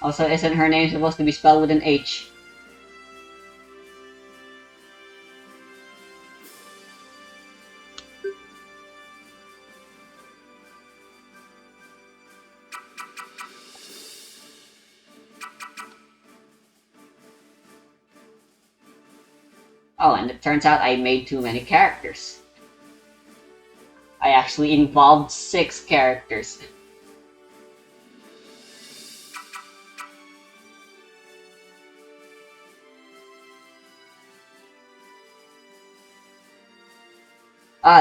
Also, isn't her name supposed to be spelled with an H? Oh, and it turns out I made too many characters. I actually involved 6 characters.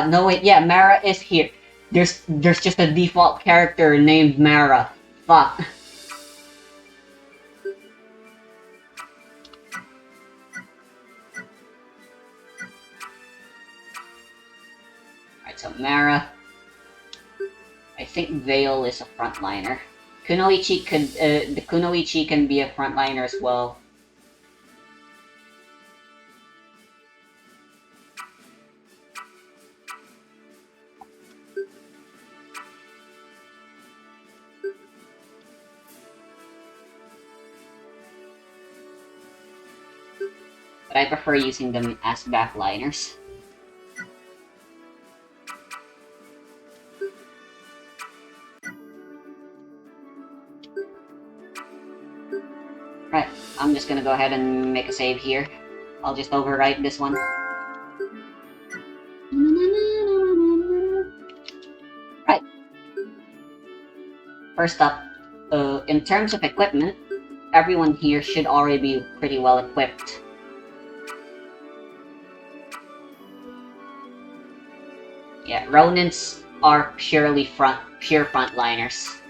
No wait, yeah, Mara is here. There's just a default character named Mara. Fuck. Alright, so Mara. I think Veil is a frontliner. Kunoichi could, the Kunoichi can be a frontliner as well. But I prefer using them as backliners. Right, I'm just gonna go ahead and make a save here. I'll just overwrite this one. Right. First up, in terms of equipment, everyone here should already be pretty well equipped. Yeah, Ronins are pure frontliners.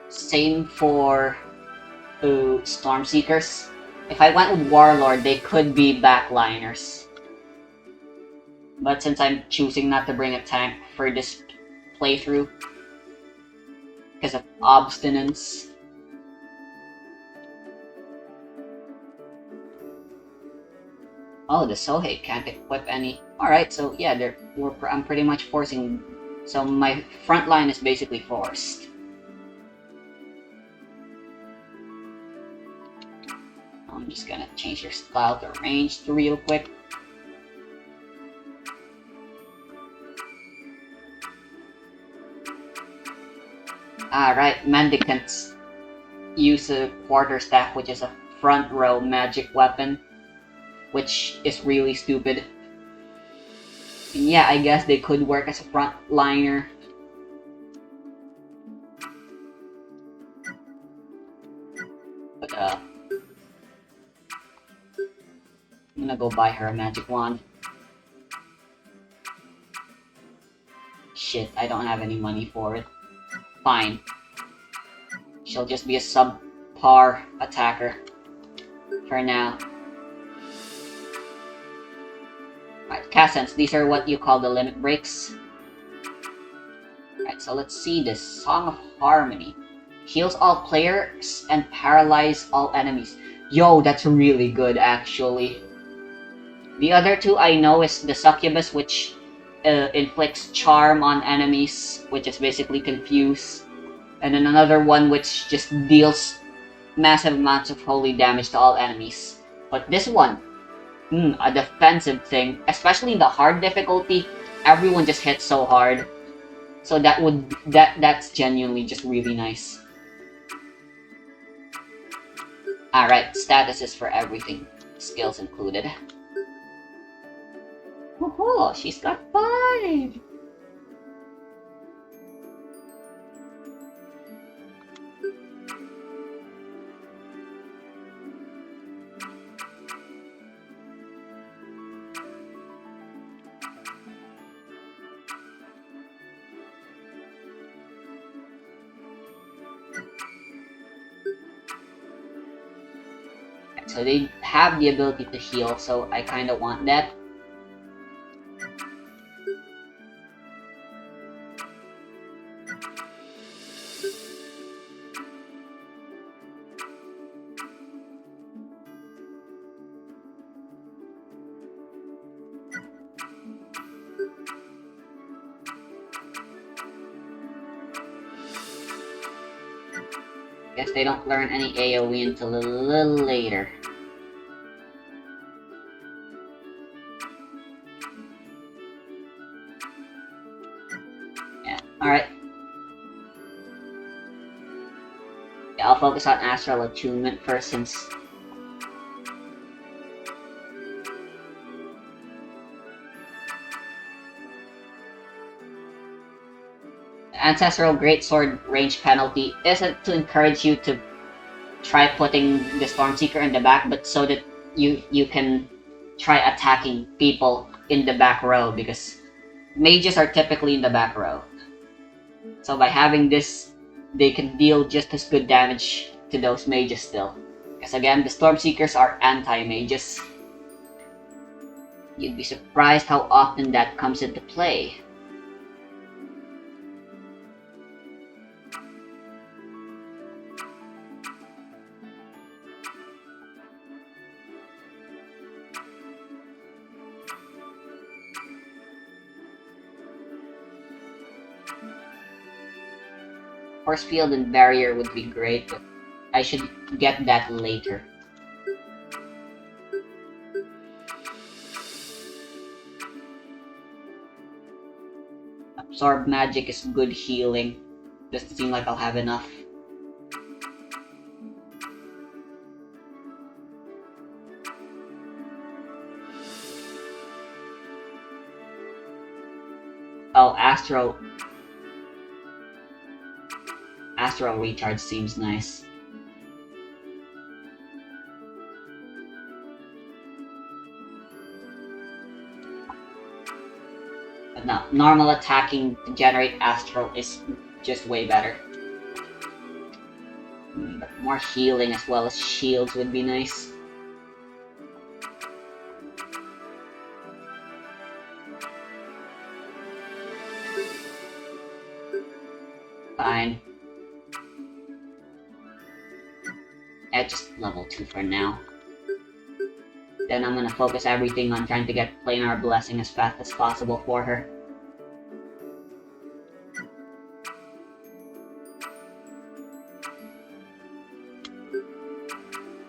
Same for Stormseekers. If I went with Warlord, they could be backliners. But since I'm choosing not to bring a tank for this playthrough, because of obstinance. Oh, the Sohei can't equip any. Alright, so yeah, I'm pretty much forcing. So my front line is basically forced. I'm just gonna change your style to ranged real quick. Alright, Mendicants use a quarterstaff, which is a front row magic weapon, which is really stupid. And yeah, I guess they could work as a frontliner. But I'm gonna go buy her a magic wand. Shit, I don't have any money for it. Fine. She'll just be a subpar attacker for now. Alright, Cassens, these are what you call the limit breaks. Alright, so let's see this. Song of Harmony. Heals all players and paralyze all enemies. Yo, that's really good actually. The other two I know is the Succubus, which inflicts charm on enemies, which is basically confuse. And then another one which just deals massive amounts of holy damage to all enemies. But this one, a defensive thing, especially in the hard difficulty, everyone just hits so hard. So that's genuinely just really nice. Alright, statuses for everything. Skills included. Oh, she's got 5! So they have the ability to heal, so I kinda want that. Guess they don't learn any AoE until a little later. Yeah, alright. Yeah, I'll focus on Astral Attunement first since... Ancestral Greatsword range penalty isn't to encourage you to try putting the Stormseeker in the back, but so that you can try attacking people in the back row, because mages are typically in the back row. So by having this, they can deal just as good damage to those mages still. Because again, the Stormseekers are anti-mages. You'd be surprised how often that comes into play. Force field and barrier would be great, but I should get that later. Absorb magic is good healing. Doesn't seem like I'll have enough. Oh, Astral Recharge seems nice. But no, normal attacking to generate astral is just way better. But more healing as well as shields would be nice. Fine. Yeah, just level 2 for now. Then I'm gonna focus everything on trying to get Planar Blessing as fast as possible for her.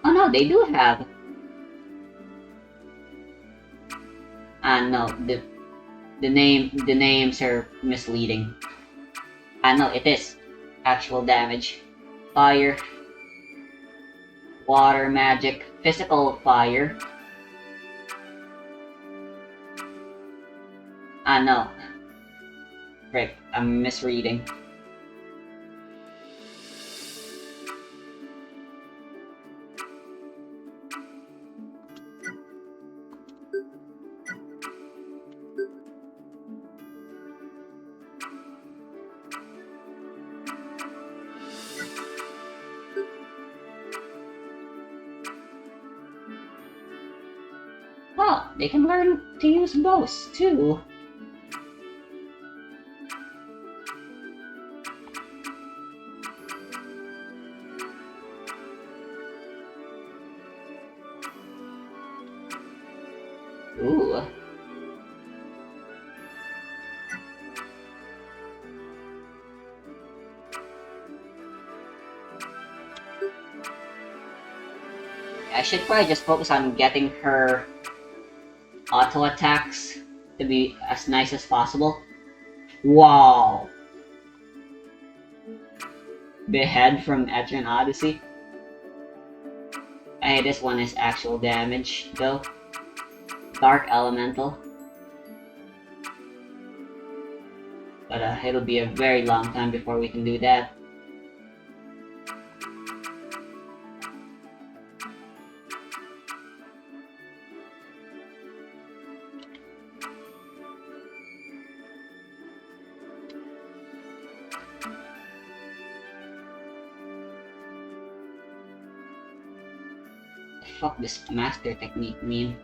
Oh no, they do have. No, the names are misleading. No, it is actual damage. Fire, water magic, physical fire. No. Frick, I'm misreading. Oh, they can learn to use bows too. Ooh. I should probably just focus on getting her auto attacks to be as nice as possible. Wow. Behead from Etrian Odyssey. Hey, this one is actual damage though. Dark Elemental. But it'll be a very long time before we can do that. Fuck this master technique mean?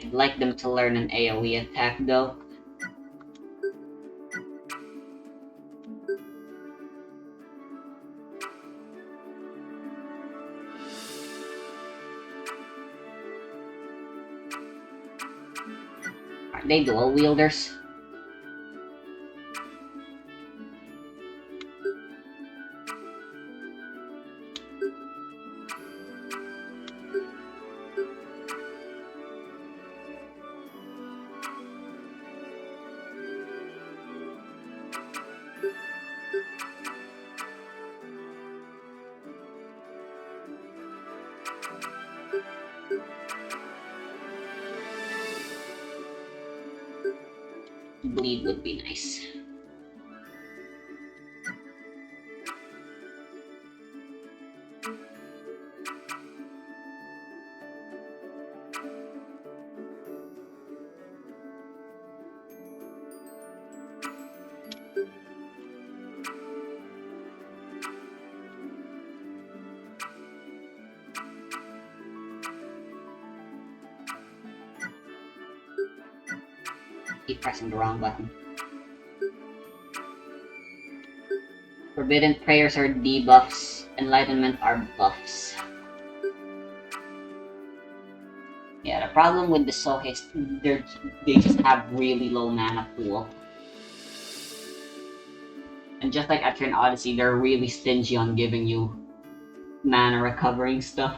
I'd like them to learn an AoE attack though. Are they dual wielders? Bleed would be nice. Keep pressing the wrong button. Forbidden prayers are debuffs, enlightenment are buffs. Yeah, the problem with the Soul is they just have really low mana pool. And just like Etrian Odyssey, they're really stingy on giving you mana recovering stuff.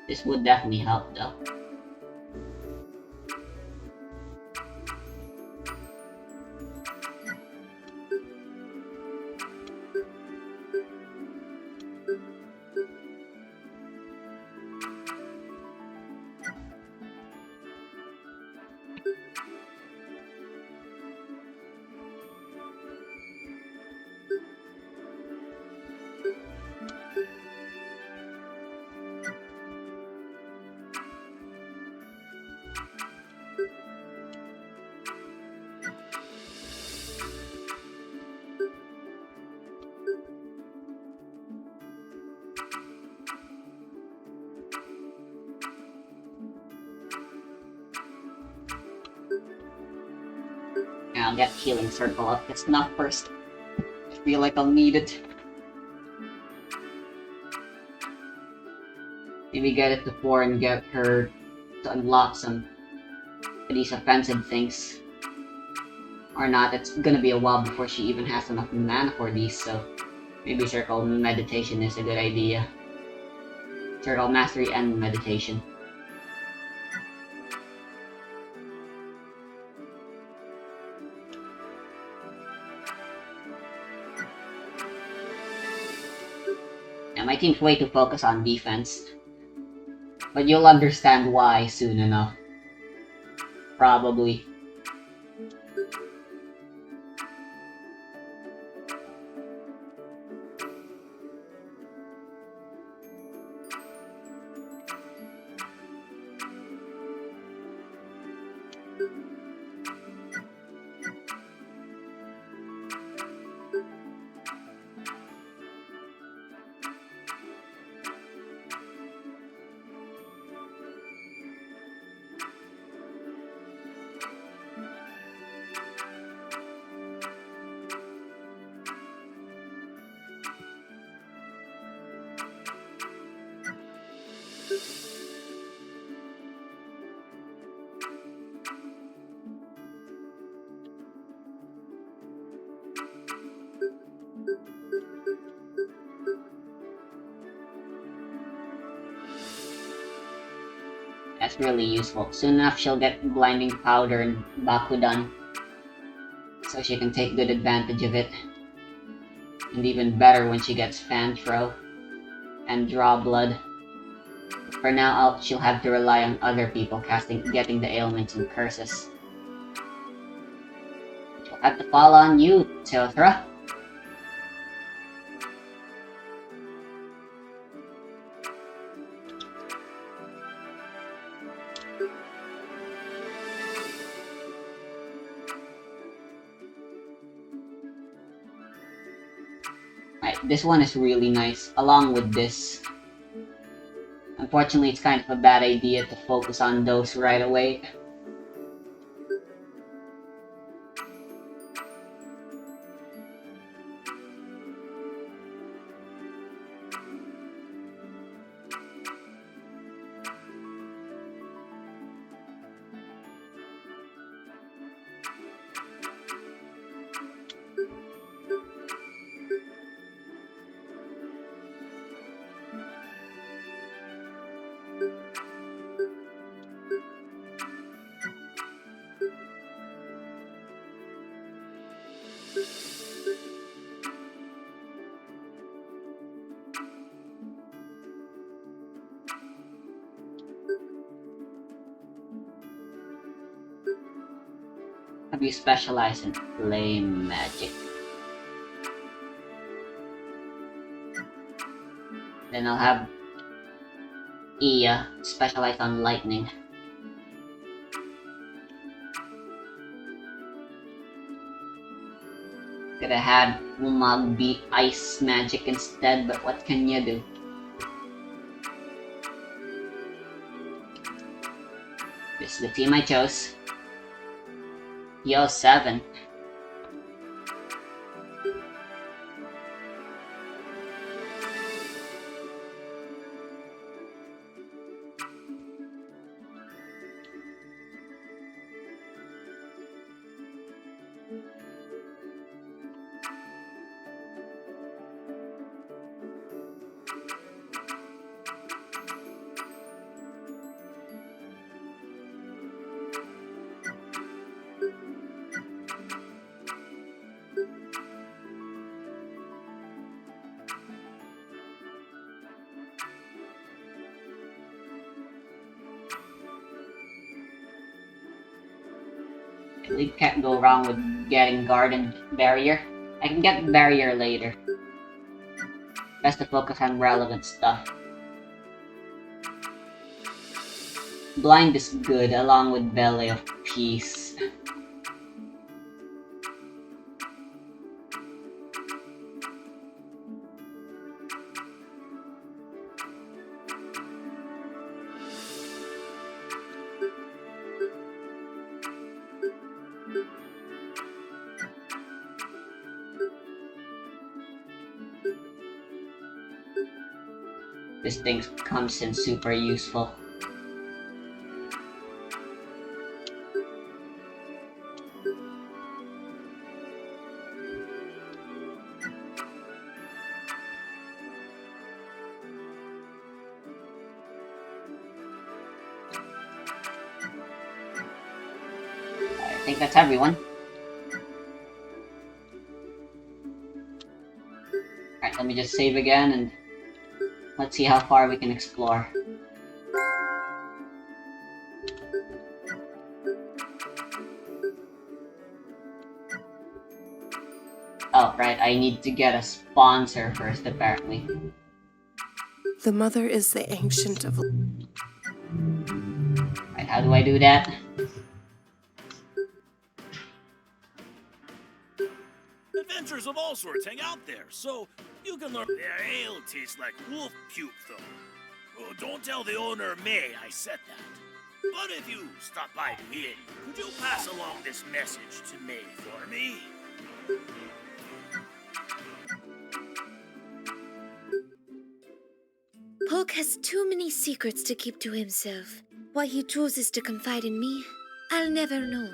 This would definitely help though. Yeah, I'll get healing circle up. It's not first. I feel like I'll need it. Maybe get it to 4 and get her to unlock some of these offensive things. Or not, it's gonna be a while before she even has enough mana for these, so maybe circle meditation is a good idea. Circle mastery and meditation. Yeah, my team's way too focused on defense. But you'll understand why soon enough. Probably. That's really useful. Soon enough she'll get Blinding Powder and Bakudan. So she can take good advantage of it. And even better when she gets Fan Throw and Draw Blood. For now, she'll have to rely on other people getting the ailments and curses. She'll have to fall on you, Teothra. Right, this one is really nice, along with this. Unfortunately, it's kind of a bad idea to focus on those right away. Have you specialized in flame magic? Then I'll have Iya specialize on lightning. Could have had Umag be ice magic instead, but what can you do? This is the team I chose. Yo, 7. You can't go wrong with getting Garden Barrier. I can get Barrier later. Best to focus on relevant stuff. Blind is good, along with Belly of Peace. This thing comes in super useful. I think that's everyone. Alright, let me just save again and let's see how far we can explore. Oh, right, I need to get a sponsor first, apparently.
The mother is the ancient of...
Right, how do I do that?
Adventures of all sorts hang out there, so you can learn. Their ale tastes like wolf puke, though. Oh, don't tell the owner May I said that. But if you stop by the inn, could you pass along this message to May for me?
Polk has too many secrets to keep to himself. Why he chooses to confide in me, I'll never know.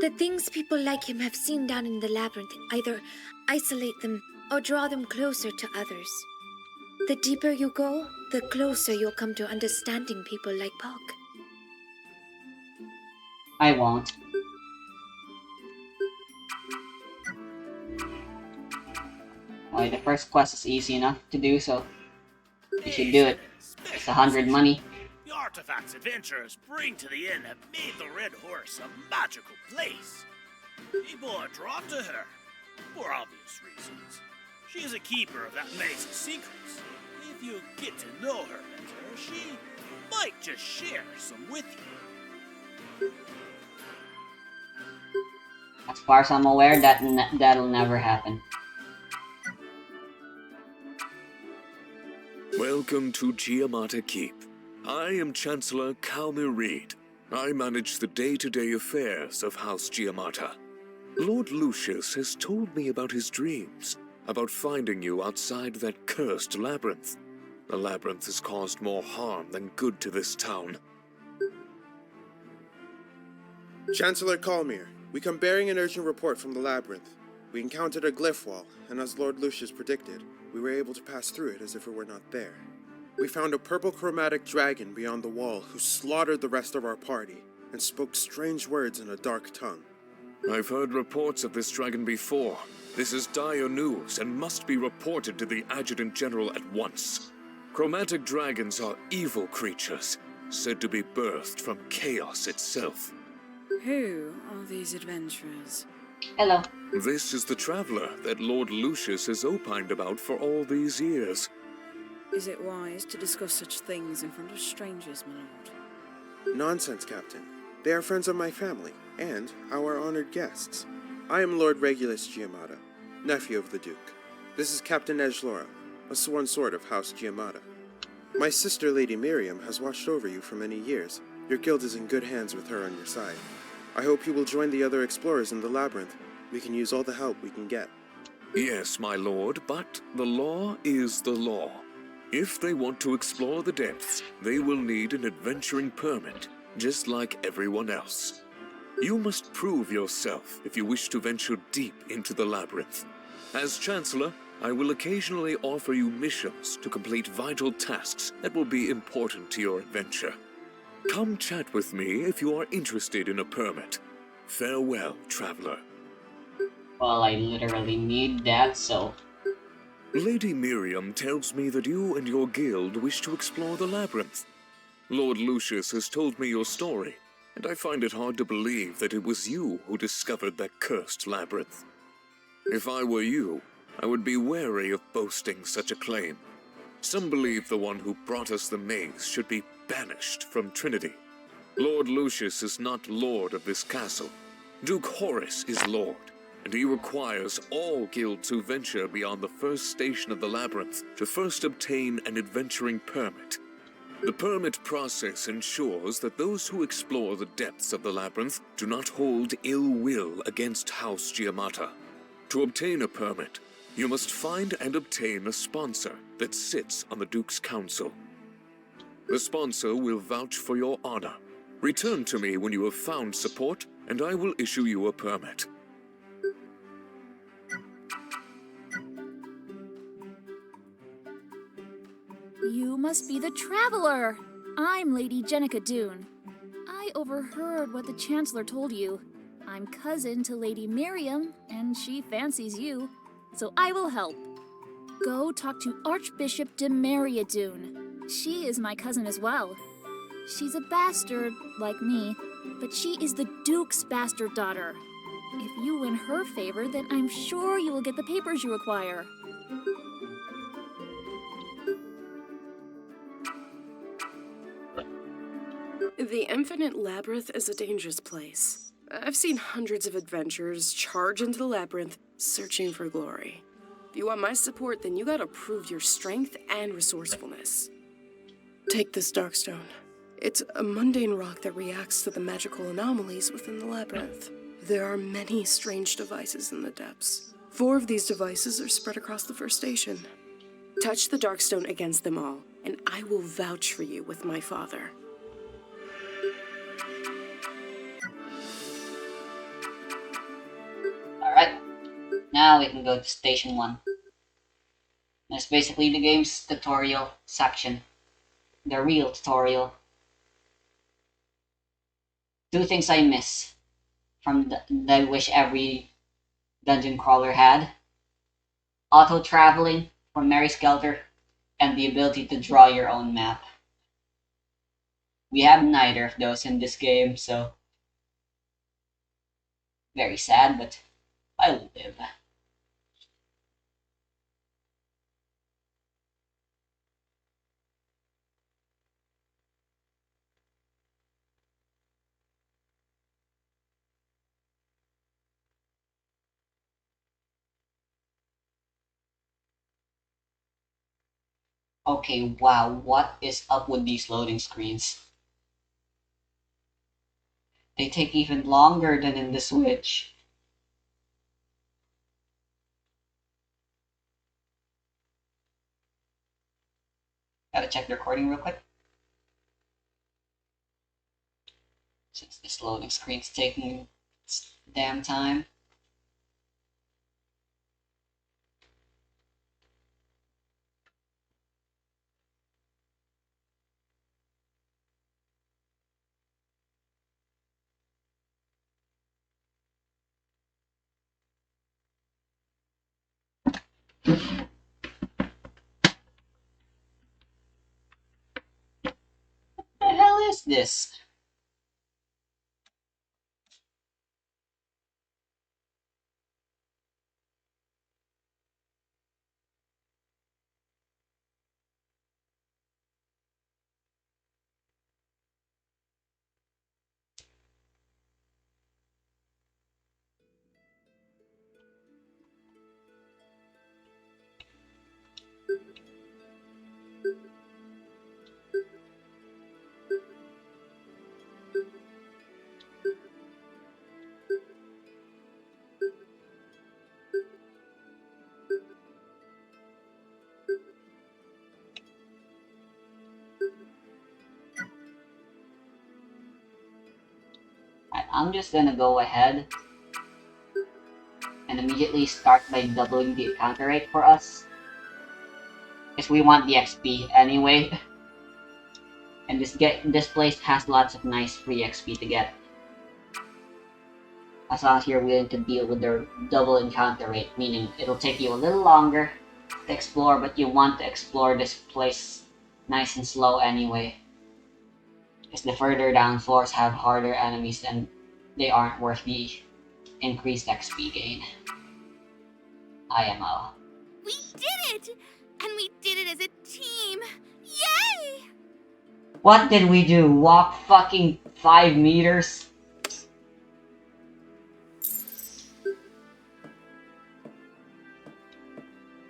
The things people like him have seen down in the labyrinth either isolate them or draw them closer to others. The deeper you go, the closer you'll come to understanding people like Polk.
I won't. Alright, the first quest is easy enough to do, so you should do it. It's 100 money.
The artifacts adventurers bring to the inn have made the Red Horse a magical place. People are drawn to her, for obvious reasons. She is a keeper of that place's secrets. If you get to know her better, she might just share some with you.
As far as I'm aware, that'll never happen.
Welcome to Giamata Keep. I am Chancellor Calmir Reed. I manage the day-to-day affairs of House Giamata. Lord Lucius has told me about his dreams, about finding you outside that cursed labyrinth. The labyrinth has caused more harm than good to this town.
Chancellor Calmir, we come bearing an urgent report from the labyrinth. We encountered a glyph wall, and as Lord Lucius predicted, we were able to pass through it as if it were not there. We found a purple chromatic dragon beyond the wall who slaughtered the rest of our party and spoke strange words in a dark tongue.
I've heard reports of this dragon before. This is dire news and must be reported to the Adjutant General at once. Chromatic dragons are evil creatures, said to be birthed from chaos itself.
Who are these adventurers?
Hello.
This is the traveler that Lord Lucius has opined about for all these years.
Is it wise to discuss such things in front of strangers, my lord?
Nonsense, Captain. They are friends of my family, and our honored guests. I am Lord Regulus Giamata, nephew of the Duke. This is Captain Edgelora, a sworn sword of House Giamata. My sister, Lady Miriam, has watched over you for many years. Your guild is in good hands with her on your side. I hope you will join the other explorers in the labyrinth. We can use all the help we can get.
Yes, my lord, but the law is the law. If they want to explore the depths, they will need an adventuring permit, just like everyone else. You must prove yourself if you wish to venture deep into the labyrinth. As Chancellor, I will occasionally offer you missions to complete vital tasks that will be important to your adventure. Come chat with me if you are interested in a permit. Farewell, traveler.
Well, I literally need that, so...
Lady Miriam tells me that you and your guild wish to explore the labyrinth. Lord Lucius has told me your story. and I find it hard to believe that it was you who discovered that cursed labyrinth. If I were you, I would be wary of boasting such a claim. Some believe the one who brought us the maze should be banished from Trinity. Lord Lucius is not lord of this castle. Duke Horace is lord, and he requires all guilds who venture beyond the first station of the labyrinth to first obtain an adventuring permit. The permit process ensures that those who explore the depths of the labyrinth do not hold ill will against House Giamata. To obtain a permit, you must find and obtain a sponsor that sits on the Duke's Council. The sponsor will vouch for your honor. Return to me when you have found support, and I will issue you a permit.
You must be the traveler. I'm Lady Jenica Dune. I overheard what the Chancellor told you. I'm cousin to Lady Miriam, and she fancies you, so I will help. Go talk to Archbishop de Dune. She is my cousin as well. She's a bastard, like me, but she is the Duke's bastard daughter. If you win her favor, then I'm sure you will get the papers you require.
The Infinite Labyrinth is a dangerous place. I've seen hundreds of adventurers charge into the labyrinth, searching for glory. If you want my support, then you gotta prove your strength and resourcefulness. Take this Darkstone. It's a mundane rock that reacts to the magical anomalies within the labyrinth. There are many strange devices in the depths. 4 of these devices are spread across the first station. Touch the Darkstone against them all, and I will vouch for you with my father.
Alright, now we can go to Station 1. That's basically the game's tutorial section. The real tutorial. 2 things I miss from that I wish every dungeon crawler had. Auto-traveling from Mary Skelter and the ability to draw your own map. We have neither of those in this game, so very sad, but I will live. Okay, wow, what is up with these loading screens? They take even longer than in the Switch. Gotta check the recording real quick. Since this loading screen's taking its damn time. What the hell is this? I'm just gonna go ahead and immediately start by doubling the encounter rate for us. Because we want the XP anyway. And this place has lots of nice free XP to get. As long as you're willing to deal with their double encounter rate, meaning it'll take you a little longer to explore, but you want to explore this place nice and slow anyway. Because the further down floors have harder enemies and they aren't worth the increased XP gain. IMO.
We did it! And we did it as a team! Yay!
What did we do? Walk fucking 5 meters?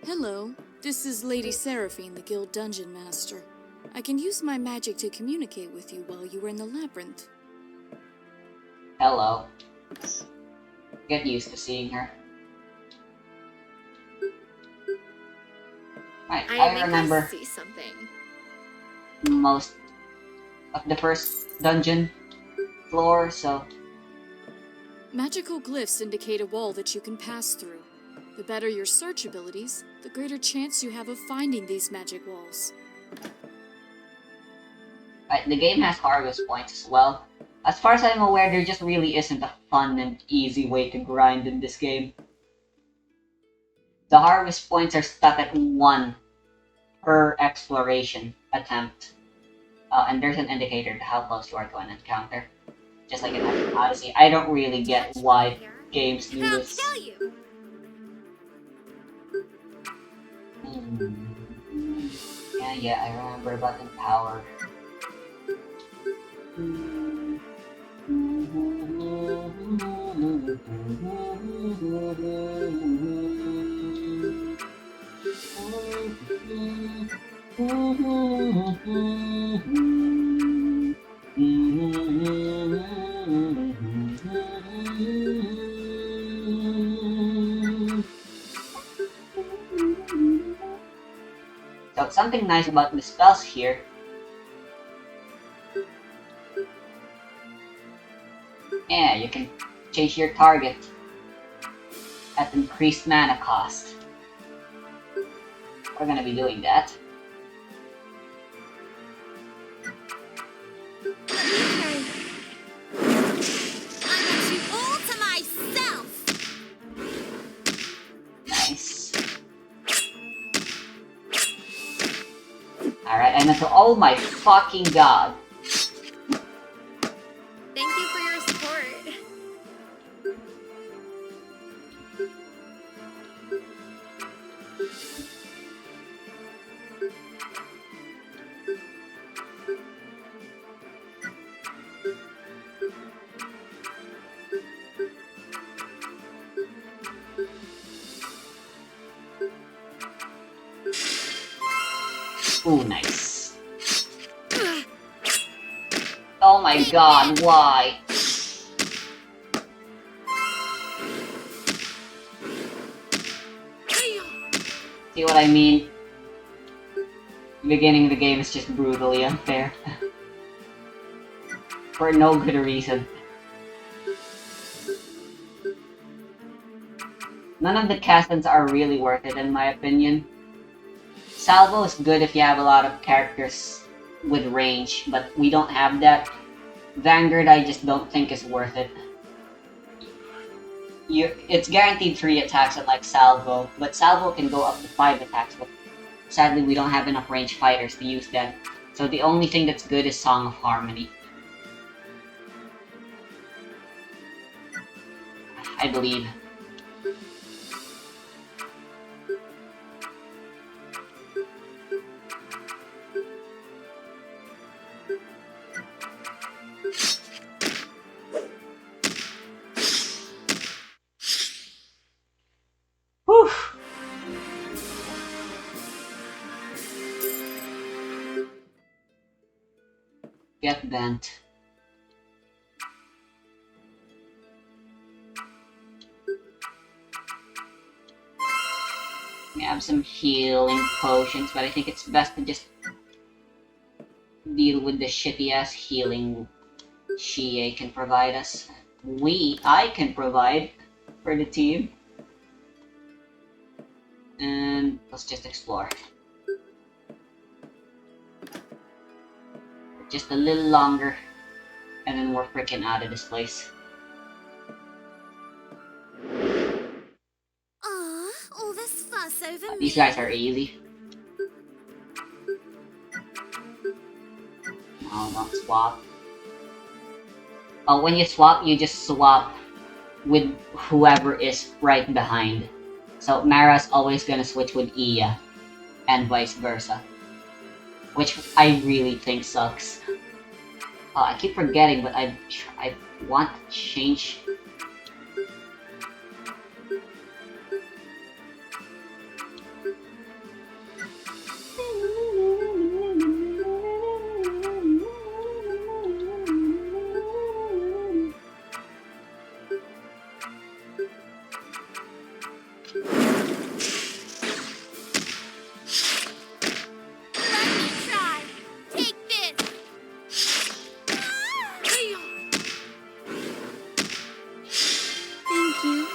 Hello, this is Lady Seraphine, the Guild Dungeon Master. I can use my magic to communicate with you while you were in the labyrinth.
Hello. Get used to seeing her. Right, I remember
see something.
most of the first dungeon floor, so...
Magical glyphs indicate a wall that you can pass through. The better your search abilities, the greater chance you have of finding these magic walls.
Right, the game has harvest points as well. As far as I'm aware, there just really isn't a fun and easy way to grind in this game. The harvest points are stuck at 1 per exploration attempt. And there's an indicator to how close you are to an encounter. Just like in Odyssey. I don't really get why games do this.
I'll kill you!
Yeah, I remember button power. So something nice about the spells here. Yeah, you can change your target at increased mana cost. We're gonna be doing that.
I want you all to myself!
Nice. Alright, and then to oh my fucking god.
Thank you for your support.
Ooh, nice. Oh my god, why? See what I mean? The beginning of the game is just brutally unfair. For no good reason. None of the castings are really worth it in my opinion. Salvo is good if you have a lot of characters with range, but we don't have that. Vanguard I just don't think is worth it. It's guaranteed 3 attacks unlike Salvo, but Salvo can go up to 5 attacks, but sadly we don't have enough range fighters to use that. So the only thing that's good is Song of Harmony. I believe. Whew. Get bent. We have some healing potions, but I think it's best to just deal with the shitty ass healing Shie can provide us. I can provide for the team. And let's just explore. Just a little longer, and then we're freaking out of this place.
Aw, all this fuss over me.
These guys are easy. No, don't swap. When you swap, you just swap with whoever is right behind. So Mara's always gonna switch with Iya, and vice versa. Which I really think sucks. I keep forgetting, but I want to change.
Try. Take this.
Thank you.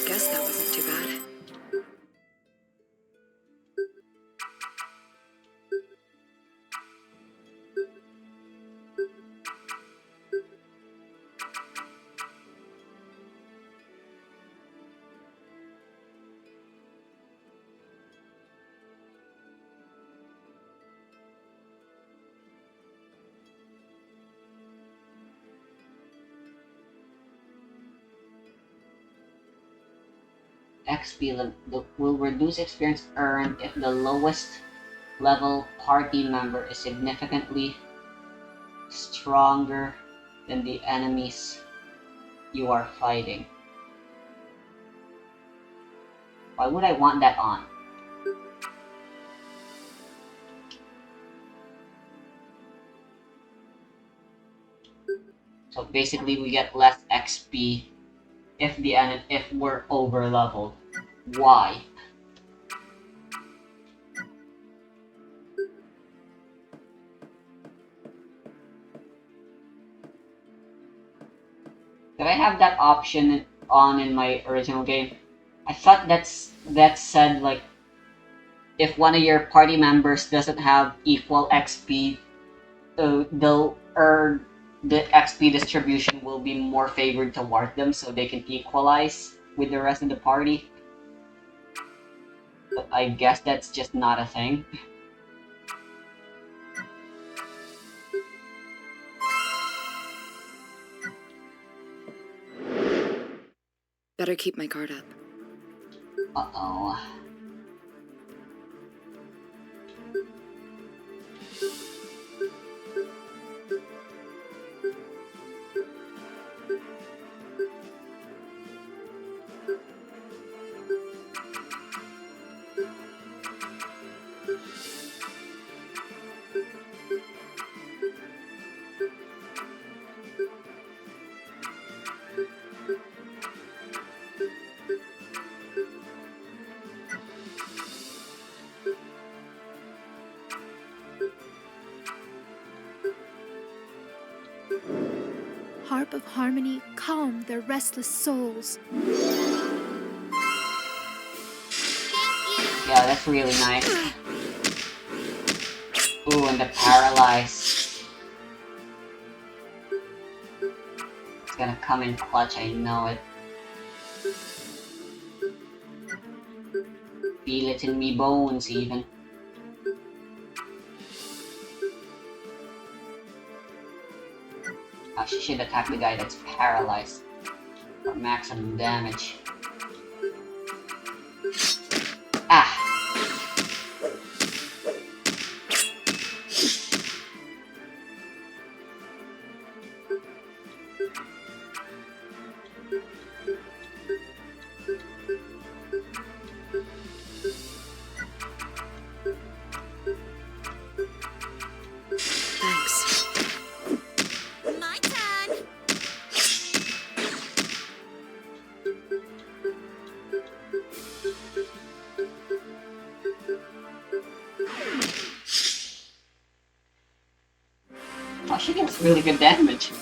Guess that wasn't too bad.
Will reduce experience earned if the lowest level party member is significantly stronger than the enemies you are fighting. Why would I want that on? So basically we get less XP if we're over leveled. Why? Did I have that option on in my original game? I thought that said like if one of your party members doesn't have equal XP, the XP distribution will be more favored toward them, so they can equalize with the rest of the party. But I guess that's just not a thing.
Better keep my guard up.
Uh-oh.
Harp of harmony, calm their restless souls.
Yeah, that's really nice. Ooh, and the paralyze. It's gonna come in clutch, I know it. Feel it in me bones, even. Oh, she should attack the guy that's paralyzed for maximum damage. Ah!
Thanks.
My turn.
Oh, she gets really good damage.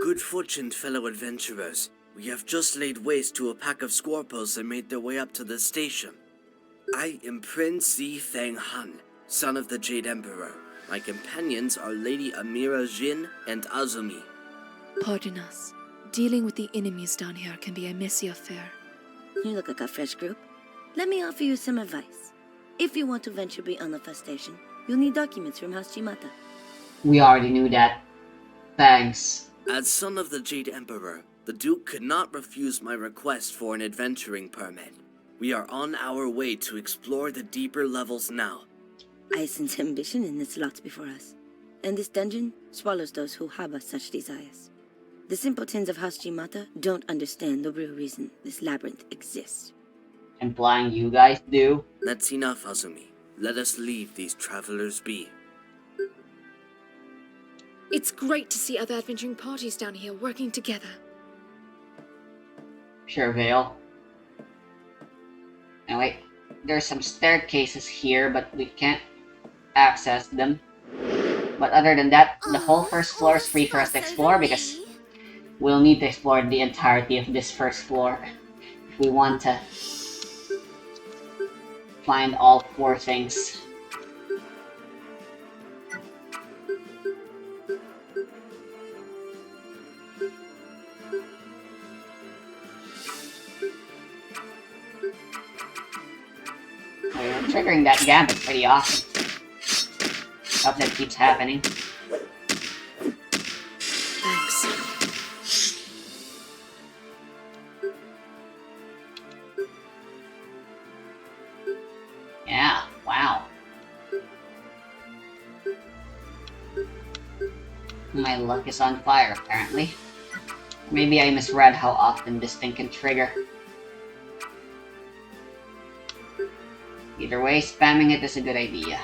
Good fortune, fellow adventurers. We have just laid waste to a pack of squirpels that made their way up to the station. I am Prince Zi Feng Han, son of the Jade Emperor. My companions are Lady Amira Jin and Azumi.
Pardon us. Dealing with the enemies down here can be a messy affair.
You look like a fresh group. Let me offer you some advice. If you want to venture beyond the first station, you'll need documents from House Jimata.
We already knew that. Thanks.
As son of the Jade Emperor, the Duke could not refuse my request for an adventuring permit. We are on our way to explore the deeper levels now.
I sense ambition in the slots before us, and this dungeon swallows those who harbor such desires. The simpletons of House Jimata don't understand the real reason this labyrinth exists.
Implying you guys do?
That's enough, Azumi. Let us leave these travelers be.
It's great to see other adventuring parties down here working together.
Sure, Vale. Anyway, there's some staircases here, but we can't access them. But other than that, the whole first floor is free for us to explore because we'll need to explore the entirety of this first floor if we want to find all 4 things. We're triggering that gambit pretty often. Hope that keeps happening.
Thanks.
Yeah, wow. My luck is on fire, apparently. Maybe I misread how often this thing can trigger. Either way, spamming it is a good idea.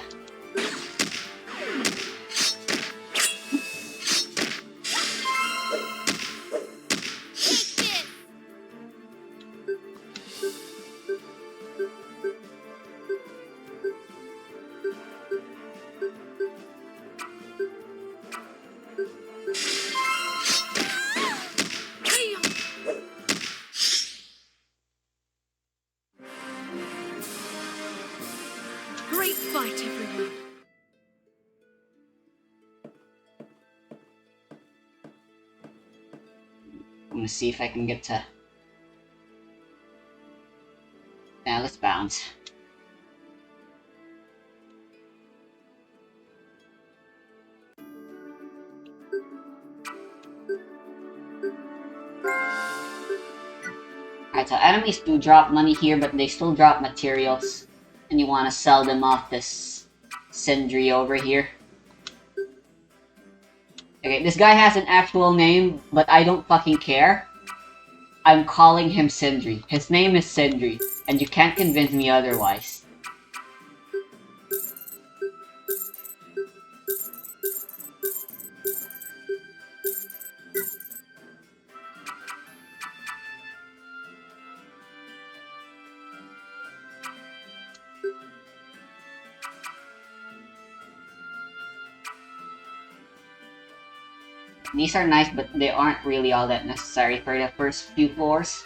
Great fight, everyone.
I'm gonna see if I can get to... Now let's bounce. Alright, so enemies do drop money here, but they still drop materials. And you want to sell them off this Sindri over here. Okay, this guy has an actual name, but I don't fucking care. I'm calling him Sindri. His name is Sindri, and you can't convince me otherwise. These are nice, but they aren't really all that necessary for the first few floors.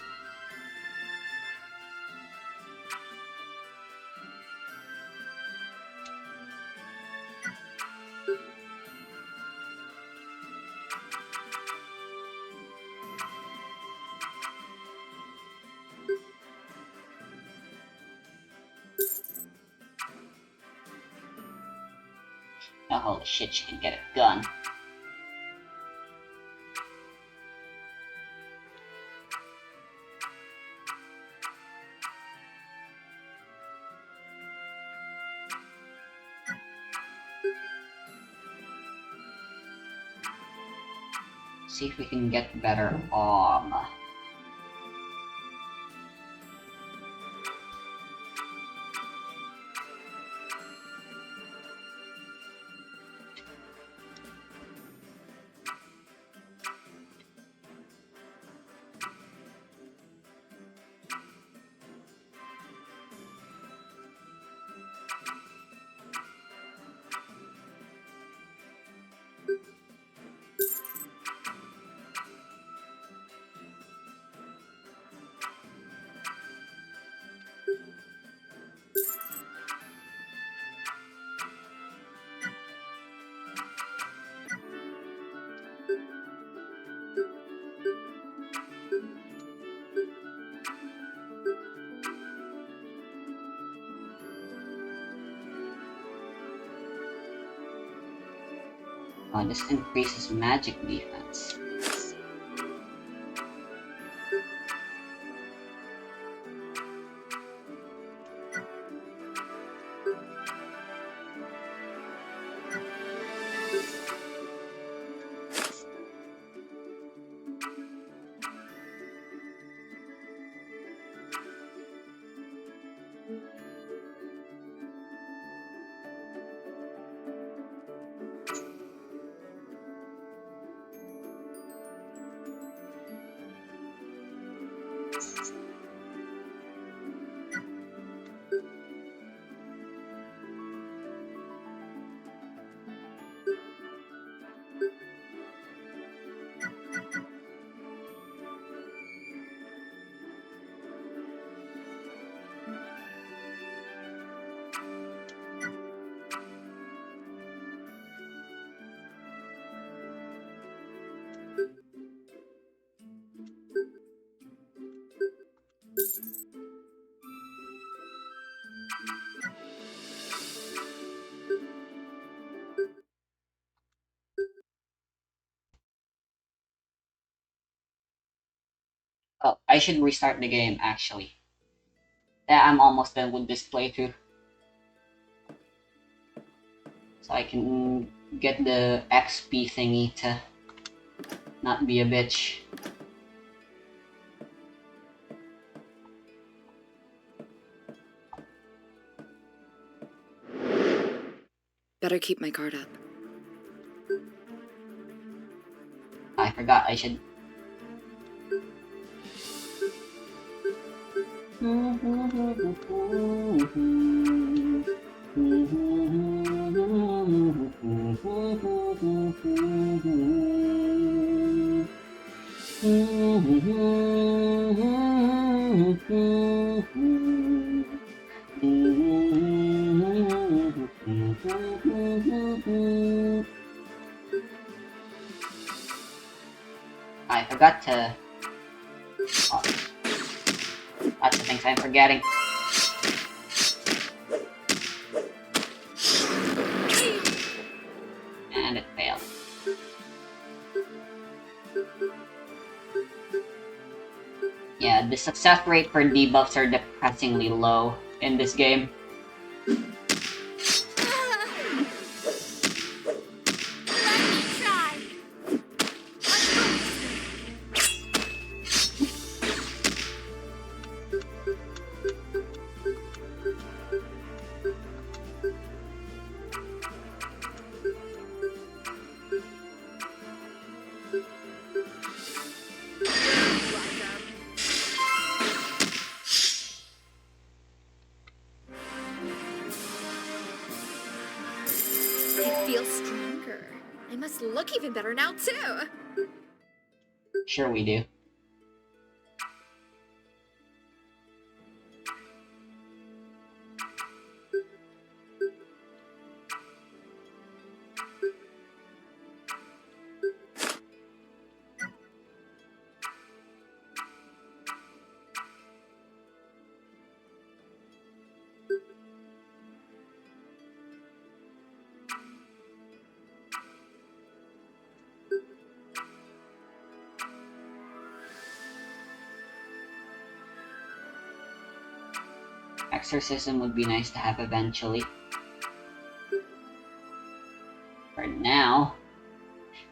Oh, holy shit, she can get a gun. See if we can get better armor. This increases magic defense. Oh, I should restart the game actually. Yeah, I'm almost done with this playthrough. So I can get the XP thingy to not be a bitch.
Better keep my guard up.
I forgot I should. I forgot to. Oh, lots of things I'm forgetting. And it failed. Yeah, the success rate for debuffs are depressingly low in this game.
I feel stronger. I must look even better now, too.
Sure we do. Exorcism would be nice to have eventually. For now,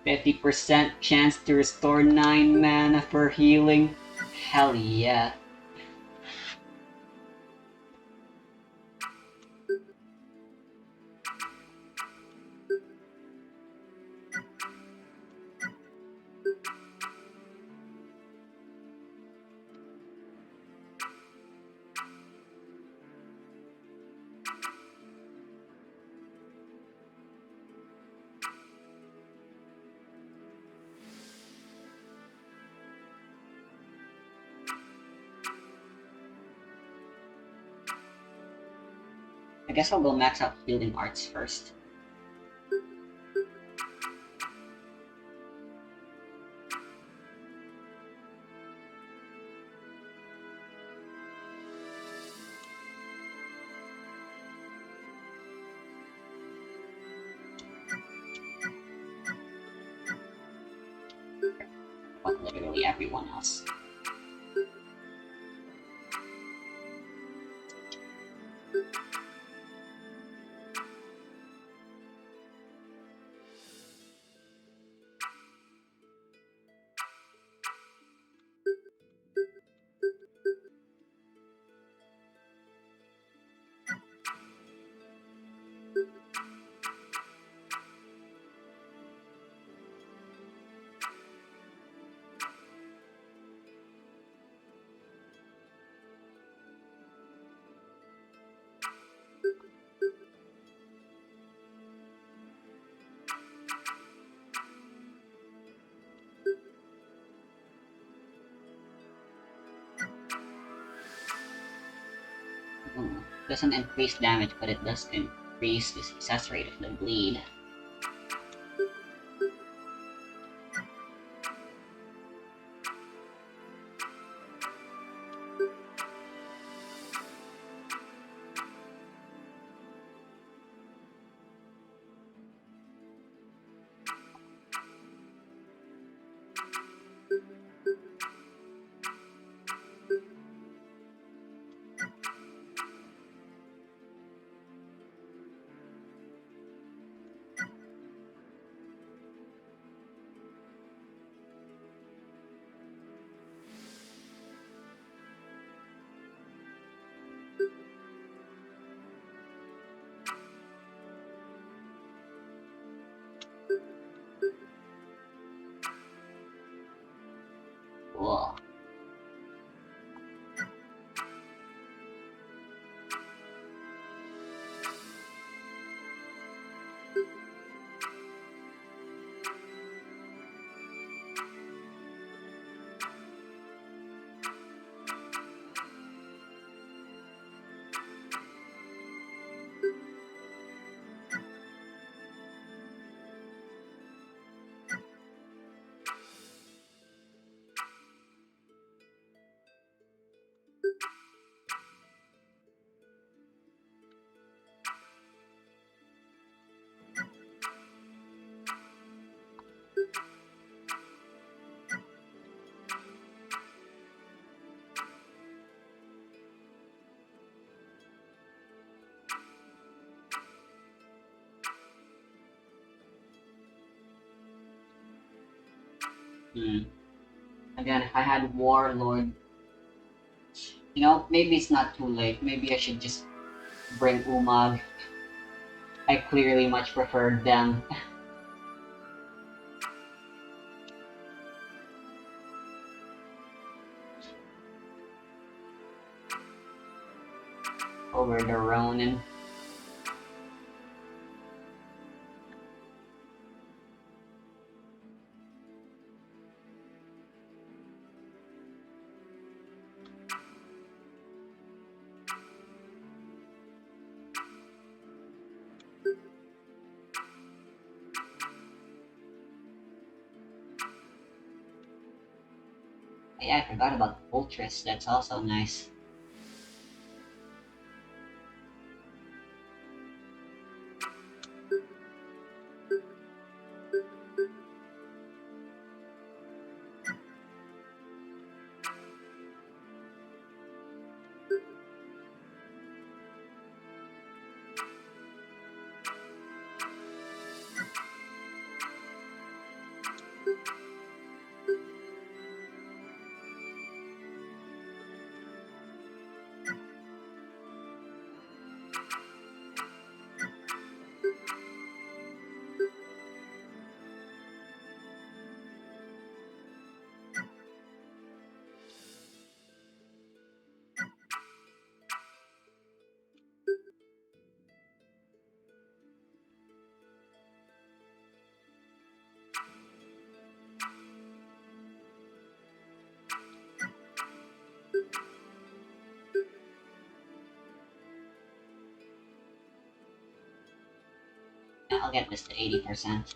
50% chance to restore 9 mana for healing. Hell yeah. I guess I'll go max out healing arts first. literally everyone else. Doesn't increase damage, but it does increase the success rate of the bleed. Cool. Again, if I had Warlord, you know, maybe it's not too late. Maybe I should just bring Umag. I clearly much preferred them. Over the Ronin. Yeah, I forgot about Ultras. That's also nice. Yeah, I'll get this to 80%.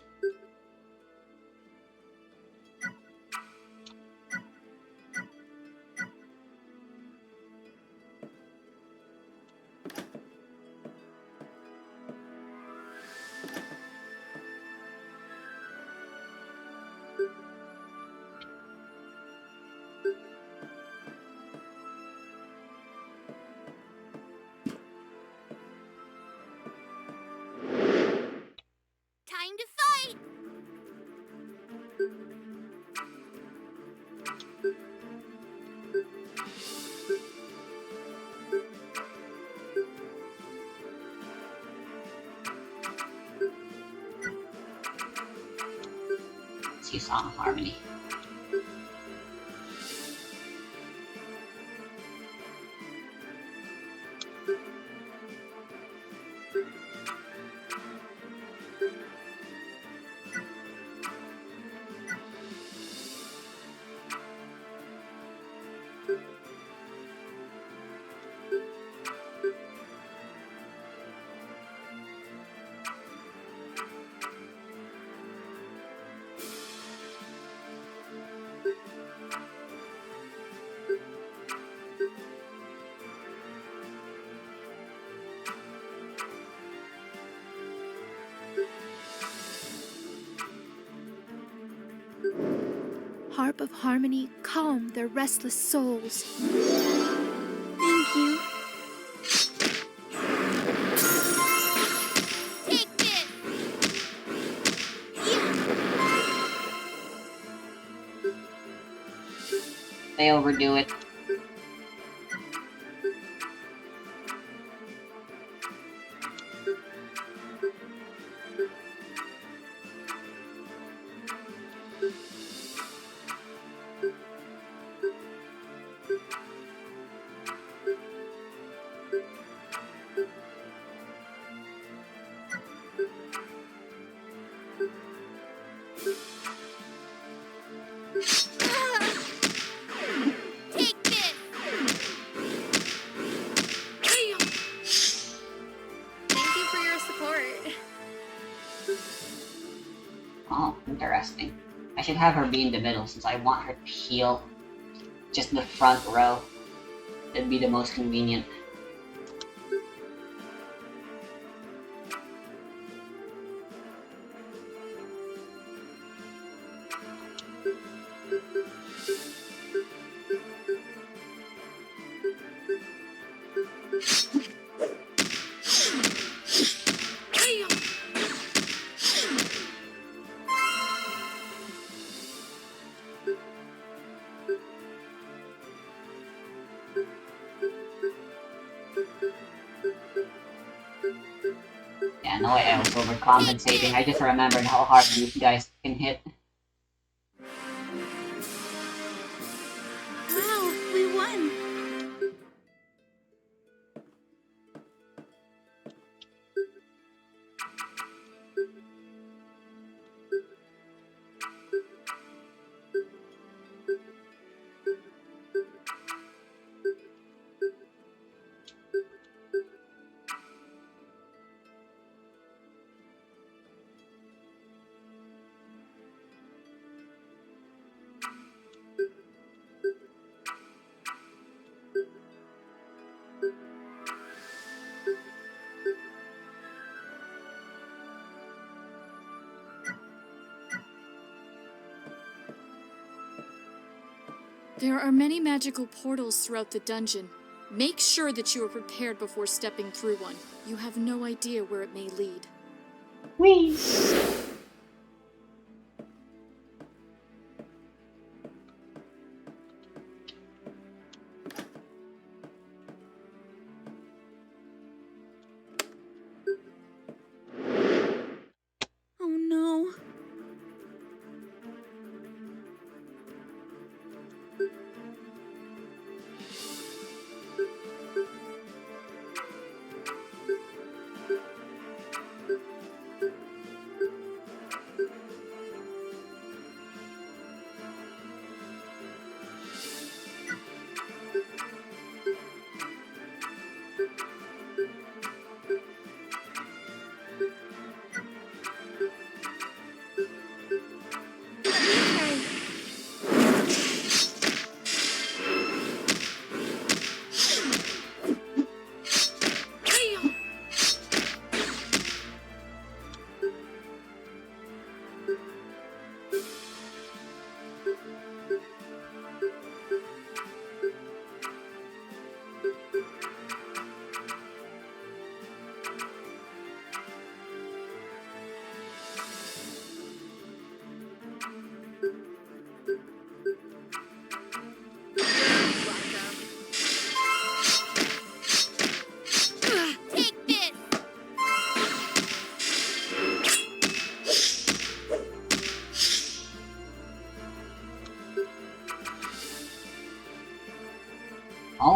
Rescue Song of Harmony.
Harp of Harmony, calm their restless souls.
Thank you. Take this!
They overdo it.
Take this!
Thank you for your support.
Oh, interesting. I should have her be in the middle since I want her to heal just the front row. That'd be the most convenient. Yeah, no way I was overcompensating. I just remembered how hard these guys can hit.
Wow, we won!
There are many magical portals throughout the dungeon. Make sure that you are prepared before stepping through one. You have no idea where it may lead.
Whee!
Oh no.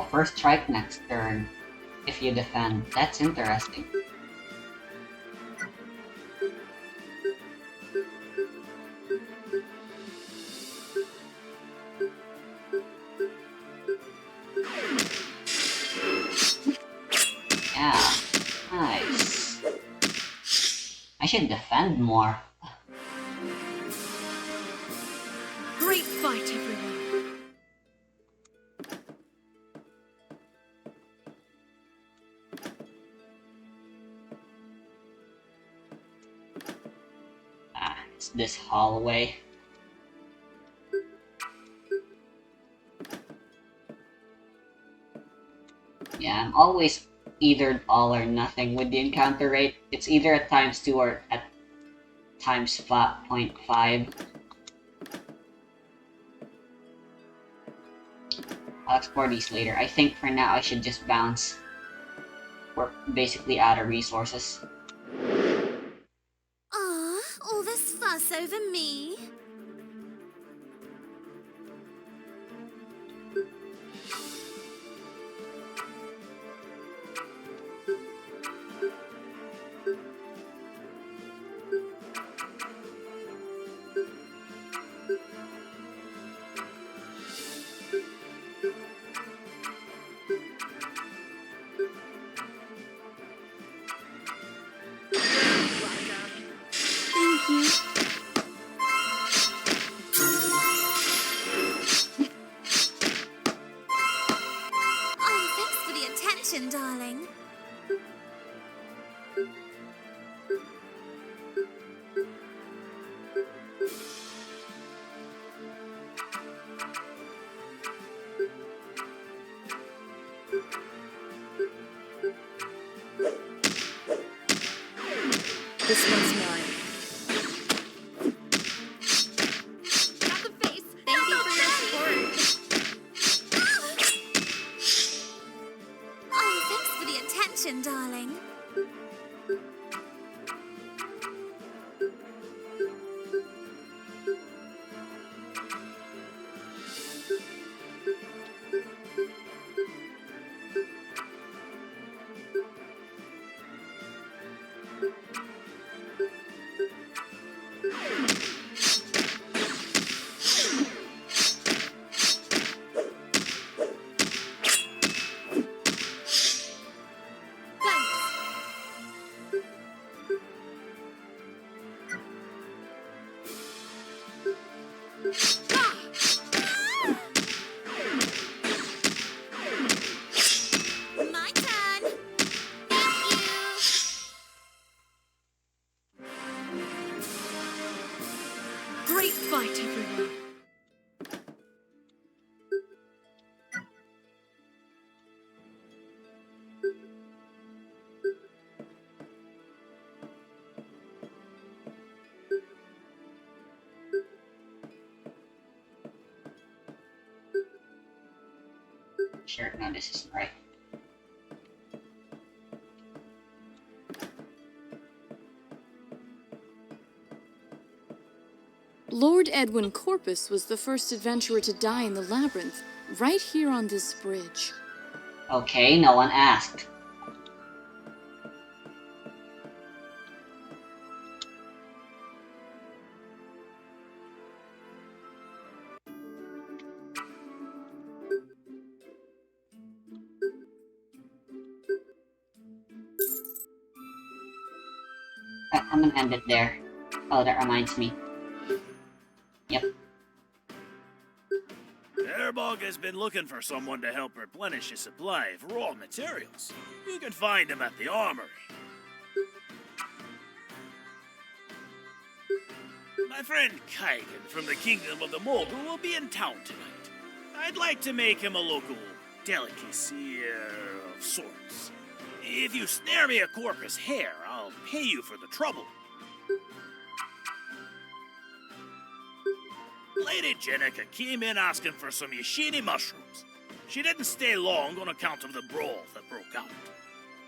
first strike next turn if you defend. That's interesting. Yeah, nice. I should defend more.
Great fight, everyone.
It's this hallway. Yeah, I'm always either all or nothing with the encounter rate. It's either at ×2 or at ×0.5. I'll explore these later. I think for now I should just bounce. We're basically out of resources.
Aw, all this fuss over me?
Thank you.
Oh, thanks for the attention, darling.
This one's mine.
Got the face. Thank you for your support. Oh, thanks for the attention, darling. My turn. Thank you.
Great fight, everyone.
Sure, no, this isn't right.
Lord Edwin Corpus was the first adventurer to die in the labyrinth, right here on this bridge.
Okay, no one asked. I'm gonna end it there. Oh, that reminds me. Yep.
Airbog has been looking for someone to help replenish his supply of raw materials. You can find him at the armory. My friend Kaigan from the Kingdom of the Mogul will be in town tonight. I'd like to make him a local delicacy of sorts. If you snare me a corpus hair, I'll pay you for the trouble. Lady Jenica came in asking for some yashini mushrooms. She didn't stay long on account of the brawl that broke out.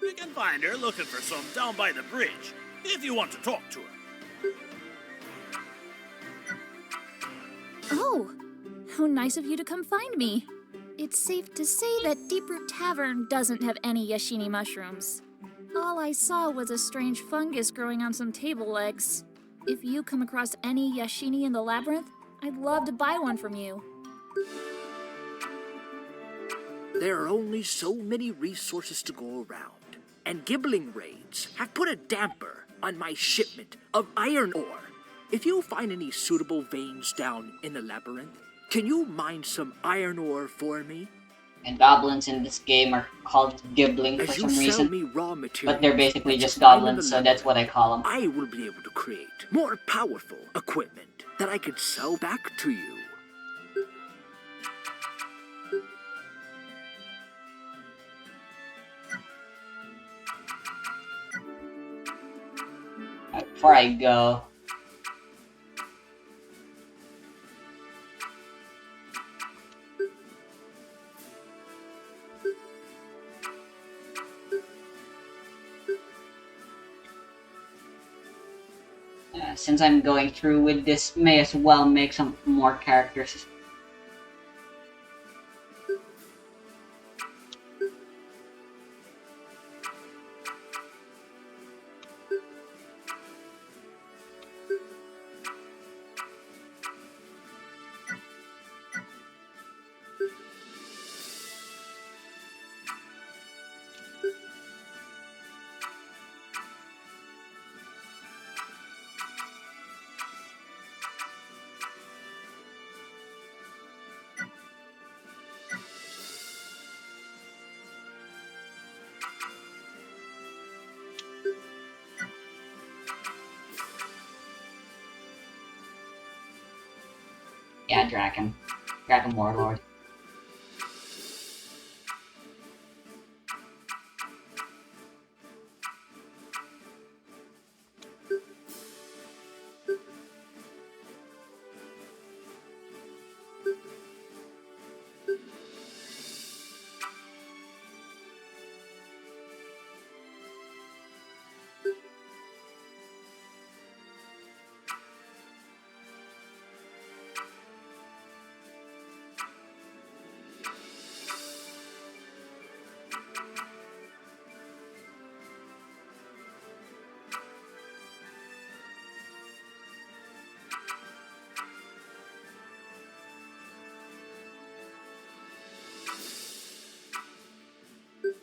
You can find her looking for some down by the bridge, if you want to talk to her.
Oh, how nice of you to come find me. it's safe to say that Deeproot Tavern doesn't have any Yashini mushrooms. All I saw was a strange fungus growing on some table legs. If you come across any Yashini in the labyrinth, I'd love to buy one from you.
There are only so many resources to go around, and gibbling raids have put a damper on my shipment of iron ore. If you find any suitable veins down in the labyrinth, can you mine some iron ore for me?
And goblins in this game are called gibbling for
As you
some
sell
reason.
me raw materials
But they're basically
that you
just
find in
goblins,
the
so that's what I call them.
I will be able to create more powerful equipment that I can sell back to you.
Before I go, since I'm going through with this, may as well make some more characters. Yeah, Dragon. Dragon Warlord.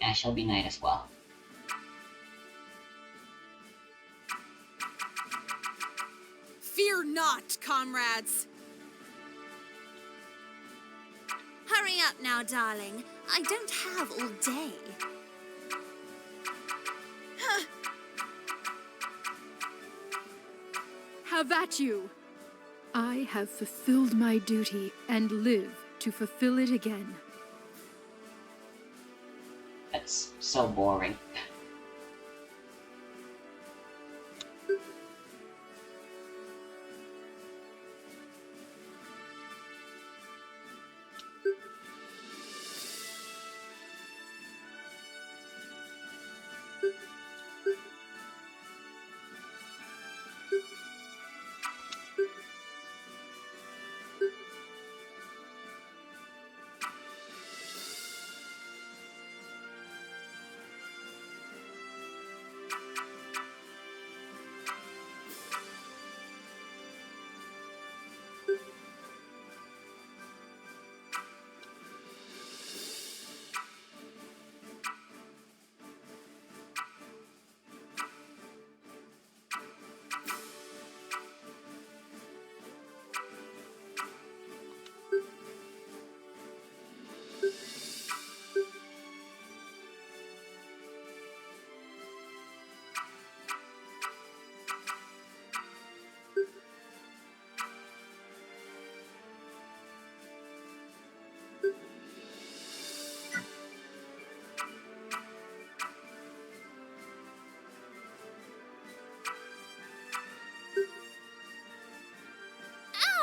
Yeah, she'll be knight as well.
Fear not, comrades!
Hurry up now, darling. I don't have all day.
Have at you! I have fulfilled my duty and live to fulfill it again.
That's so boring.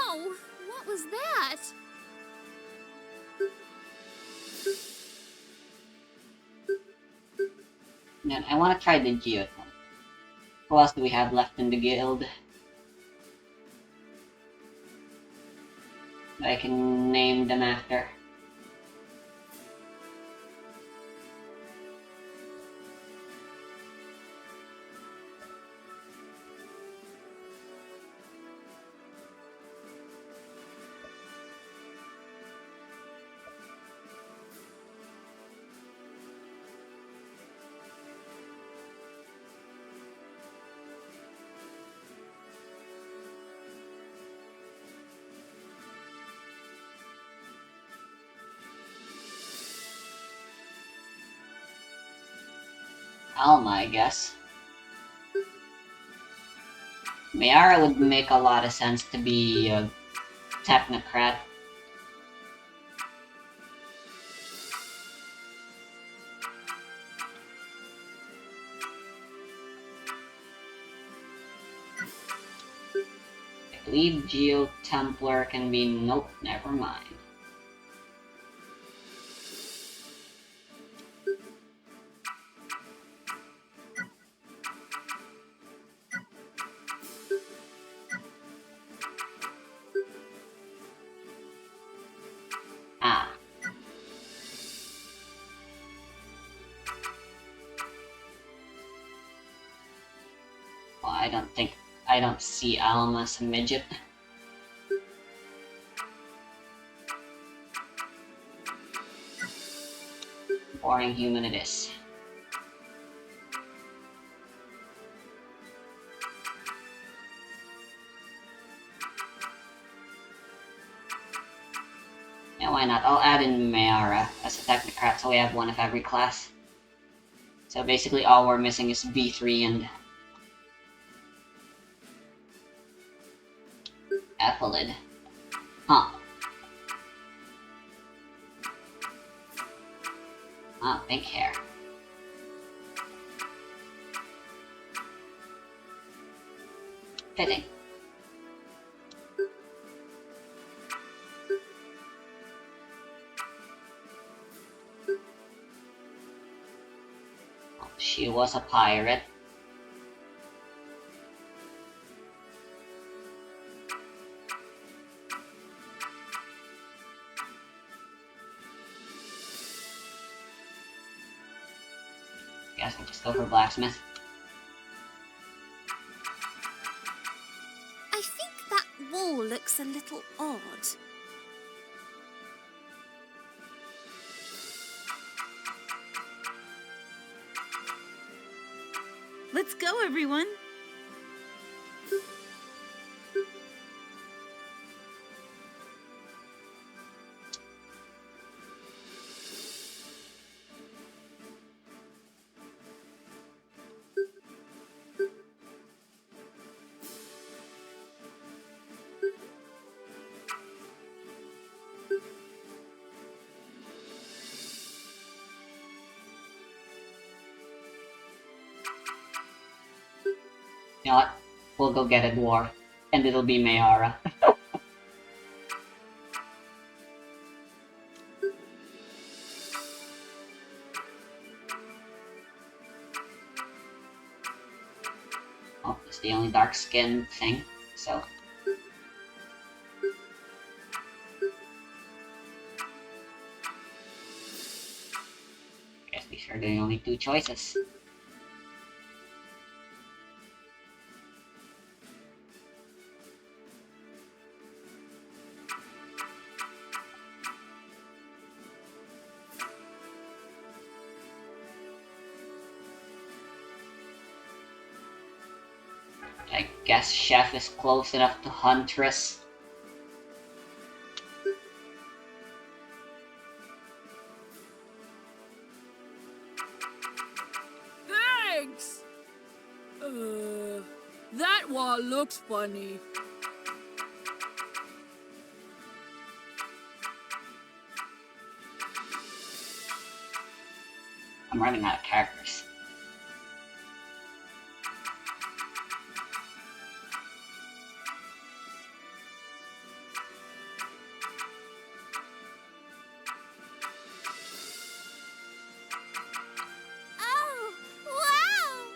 Ow! What was that?
Then I want to try the Geoton. Who else do we have left in the guild? That I can name them after. Alma, I guess. Mayara would make a lot of sense to be a technocrat. I believe Geo Templar can be... Nope, never mind. Ah. Well, I don't see Alma as a midget. Boring human it is. Yeah, why not? I'll add in Mayara as a technocrat so we have one of every class. So basically all we're missing is B3 and Ethelid. Huh. Ah, pink hair. Fitting. She was a pirate. Guess we'll just go for blacksmith.
I think that wall looks a little odd.
Let's go, everyone.
You know what? We'll go get a dwarf. And it'll be Mayara. Oh, it's the only dark skin thing, so... Guess these are the only two choices. I guess Chef is close enough to Huntress.
Thanks! That wall looks funny.
I'm running out of characters.
Oh, wow!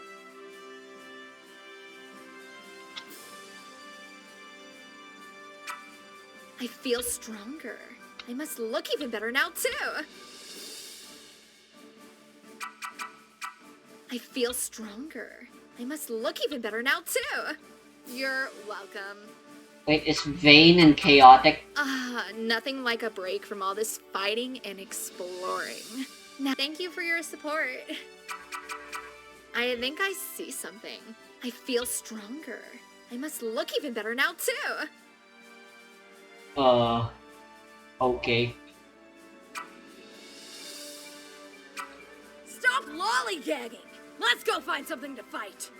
I feel stronger. I must look even better now, too. I feel stronger. I must look even better now, too. You're welcome.
Wait, is Vayne and Chaotic?
Nothing like a break from all this fighting and exploring. Now, thank you for your support. I think I see something. I feel stronger. I must look even better now, too.
Okay.
Stop lollygagging! Let's go find something to fight!